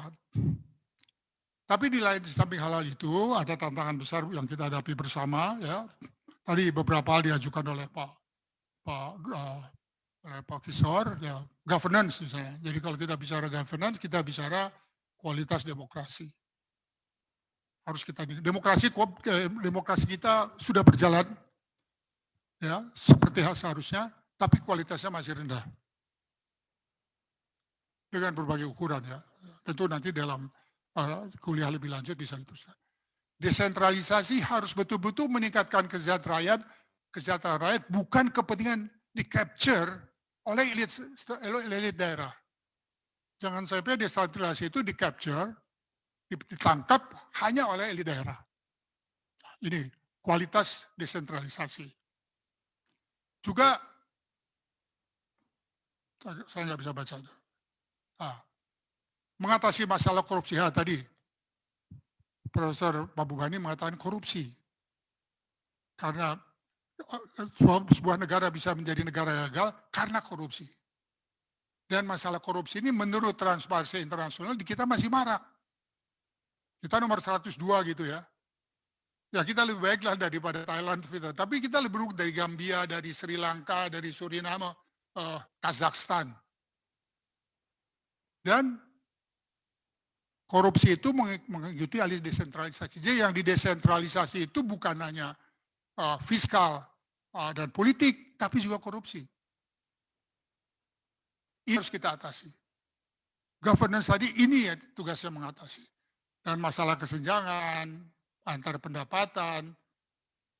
Speaker 1: Tapi di samping hal itu ada tantangan besar yang kita hadapi bersama ya. Tadi beberapa hal diajukan oleh Pak Kisor ya, governance misalnya. Jadi kalau kita bicara governance, kita bicara kualitas demokrasi. Harus kita demokrasi kita sudah berjalan ya seperti seharusnya, tapi kualitasnya masih rendah dengan berbagai ukuran ya. Tentu nanti dalam kuliah lebih lanjut bisa diteruskan. Desentralisasi harus betul-betul meningkatkan kesejahteraan rakyat, bukan kepentingan di-capture oleh elit daerah. Jangan sampai desentralisasi itu di-capture, ditangkap hanya oleh elit daerah. Ini kualitas desentralisasi. Juga, saya nggak bisa baca. Mengatasi masalah korupsi tadi, Profesor Pak Bugani mengatakan korupsi. Karena sebuah negara bisa menjadi negara gagal karena korupsi. Dan masalah korupsi ini menurut Transparency International di kita masih marak. Kita nomor 102 gitu ya. Ya kita lebih baiklah daripada Thailand, tapi kita lebih buruk dari Gambia, dari Sri Lanka, dari Suriname, Kazakhstan. Dan korupsi itu mengikuti alih desentralisasi. Jadi yang didesentralisasi itu bukan hanya fiskal dan politik, tapi juga korupsi. Ini harus kita atasi. Governance tadi ini ya tugasnya mengatasi. Dan masalah kesenjangan, antar pendapatan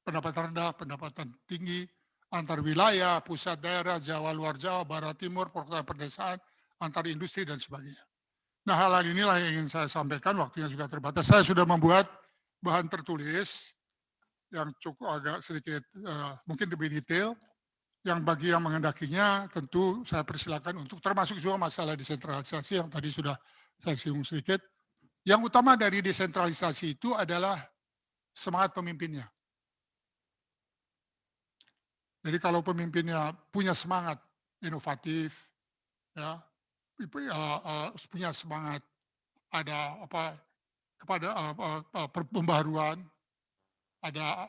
Speaker 1: rendah, pendapatan tinggi, antar wilayah, pusat daerah, Jawa, luar Jawa, barat, timur, program perdesaan, antar industri, dan sebagainya. Nah, hal inilah yang ingin saya sampaikan, waktunya juga terbatas. Saya sudah membuat bahan tertulis yang cukup agak sedikit, mungkin lebih detail, yang bagi yang menghendakinya tentu saya persilakan untuk, termasuk juga masalah desentralisasi yang tadi sudah saya singgung sedikit. Yang utama dari desentralisasi itu adalah semangat pemimpinnya. Jadi kalau pemimpinnya punya semangat inovatif, ya, punya semangat ada kepada pembaharuan, ada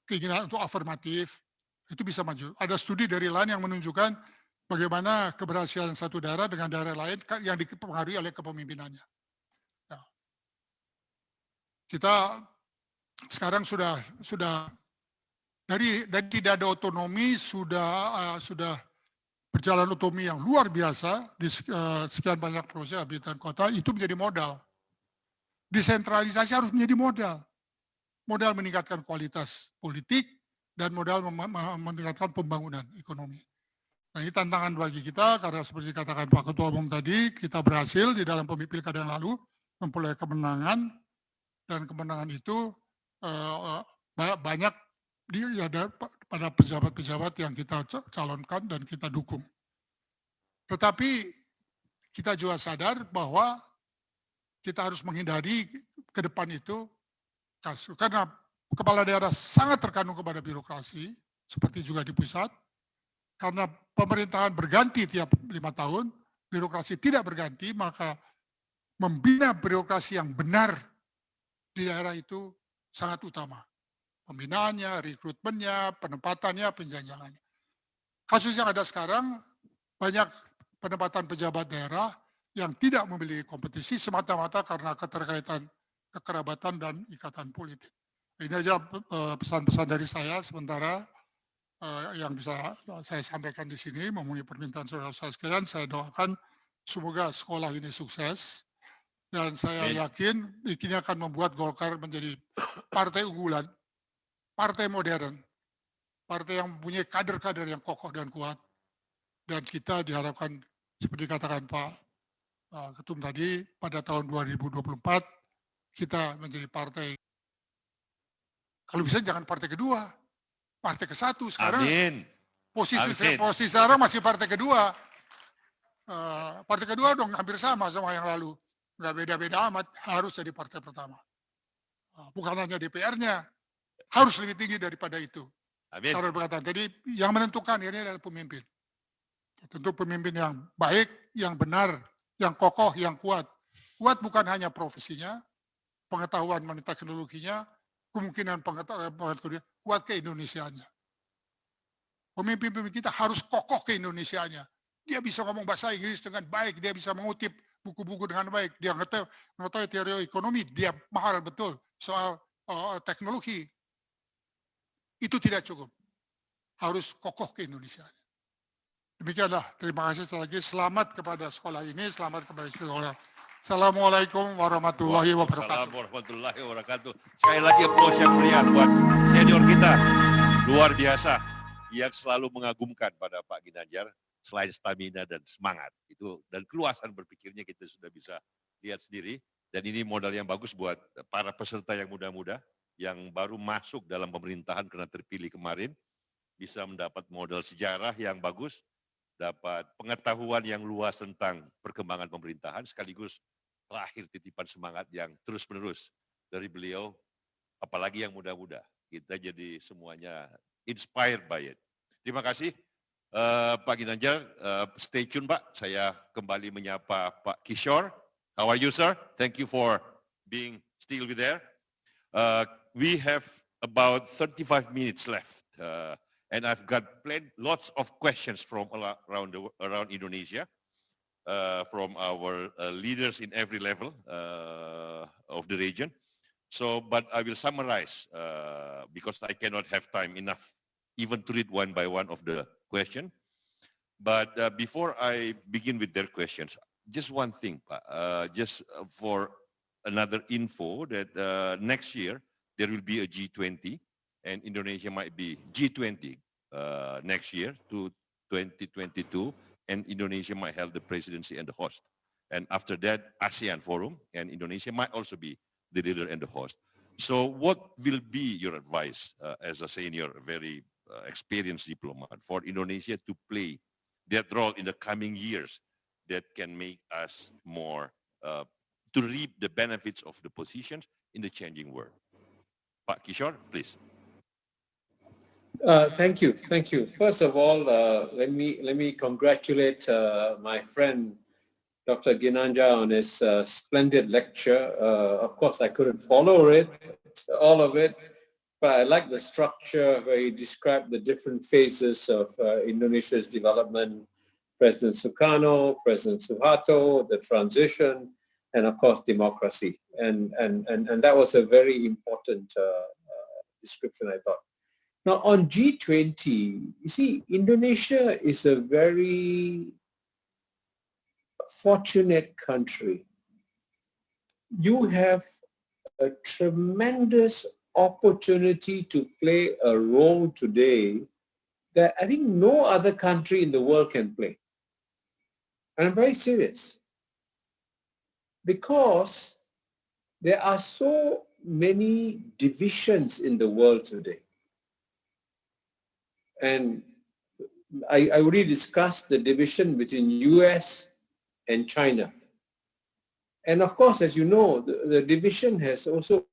Speaker 1: keinginan untuk afirmatif, itu bisa maju. Ada studi dari LAN yang menunjukkan bagaimana keberhasilan satu daerah dengan daerah lain yang dipengaruhi oleh kepemimpinannya. Ya. Kita sekarang sudah dari tidak ada otonomi sudah berjalan otonomi yang luar biasa di sekian banyak proses habitat kota, itu menjadi modal. Desentralisasi harus menjadi modal. Modal meningkatkan kualitas politik dan modal meningkatkan pembangunan ekonomi. Nah, ini tantangan bagi kita karena seperti dikatakan Pak Ketua Umum tadi, kita berhasil di dalam pilkada yang lalu memperoleh kemenangan, dan kemenangan itu banyak ada pada pejabat-pejabat yang kita calonkan dan kita dukung. Tetapi kita juga sadar bahwa kita harus menghindari ke depan itu kasus, karena kepala daerah sangat terkandung kepada birokrasi, seperti juga di pusat, karena pemerintahan berganti tiap 5 tahun, birokrasi tidak berganti, maka membina birokrasi yang benar di daerah itu sangat utama. Pembinaannya, rekrutmennya, penempatannya, penjanjangannya. Kasus yang ada sekarang, banyak penempatan pejabat daerah yang tidak memiliki kompetisi semata-mata karena keterkaitan kekerabatan dan ikatan politik. Ini aja pesan-pesan dari saya sementara yang bisa saya sampaikan di sini memenuhi permintaan saudara saya sekalian. Saya doakan semoga sekolah ini sukses dan saya yakin ini akan membuat Golkar menjadi partai unggulan, partai modern, partai yang mempunyai kader-kader yang kokoh dan kuat, dan kita diharapkan seperti katakan Pak Ketum tadi, pada tahun 2024 kita menjadi partai, kalau bisa jangan partai kedua, partai ke-1 sekarang. Amin. Posisi sekarang masih partai kedua. Partai kedua dong hampir sama yang lalu. Nggak beda-beda amat, harus jadi partai pertama. Bukan hanya DPR-nya, harus lebih tinggi daripada itu. Amin. Jadi yang menentukan ini adalah pemimpin. Tentu pemimpin yang baik, yang benar, yang kokoh, yang kuat. Kuat bukan hanya profesinya, pengetahuan mengenai teknologinya, kemungkinan pengetahuan, kuat keindonesiaannya. Pemimpin-pemimpin kita harus kokoh keindonesiaannya. Dia bisa ngomong bahasa Inggris dengan baik, dia bisa mengutip buku-buku dengan baik, dia mengetahui teori ekonomi, dia mahal betul soal teknologi. Itu tidak cukup. Harus kokoh keindonesiaannya. Demikianlah, terima kasih sekali lagi. Selamat kepada sekolah ini, selamat kepada sekolah. Assalamualaikum warahmatullahi wabarakatuh.
Speaker 2: Assalamualaikum warahmatullahi wabarakatuh. Sekali lagi aplaus yang meriah buat senior kita, luar biasa, yang selalu mengagumkan pada Pak Ginanjar, selain stamina dan semangat itu dan keluasan berpikirnya kita sudah bisa lihat sendiri. Dan ini modal yang bagus buat para peserta yang muda-muda yang baru masuk dalam pemerintahan karena terpilih kemarin, bisa mendapat modal sejarah yang bagus, dapat pengetahuan yang luas tentang perkembangan pemerintahan, sekaligus terakhir titipan semangat yang terus-menerus dari beliau, apalagi yang muda-muda. Kita jadi semuanya inspired by it. Terima kasih Pak Ginanjar, stay tune Pak, saya kembali menyapa Pak Kishore. How are you sir? Thank you for being still with there. We have about 35 minutes left. And I've got lots of questions from around Indonesia, from our leaders in every level of the region. So, but I will summarize because I cannot have time enough even to read one by one of the question. But before I begin with their questions, just one thing, just for another info that next year there will be a G20 and Indonesia might be G20 next year to 2022, and Indonesia might have the presidency and the host. And after that, ASEAN Forum, and Indonesia might also be the leader and the host. So what will be your advice as a senior, very experienced diplomat for Indonesia to play that role in the coming years that can make us more, to reap the benefits of the positions in the changing world? Pak Kishore, please.
Speaker 3: Thank you. First of all, let me congratulate my friend Dr. Ginanjar on his splendid lecture. Of course, I couldn't follow it, all of it, but I like the structure where he described the different phases of Indonesia's development: President Sukarno, President Suharto, the transition, and of course democracy. And that was a very important description, I thought. Now on G20, you see, Indonesia is a very fortunate country. You have a tremendous opportunity to play a role today that I think no other country in the world can play. And I'm very serious. Because there are so many divisions in the world today. And I already discussed the division between US and China. And of course, as you know, the division has also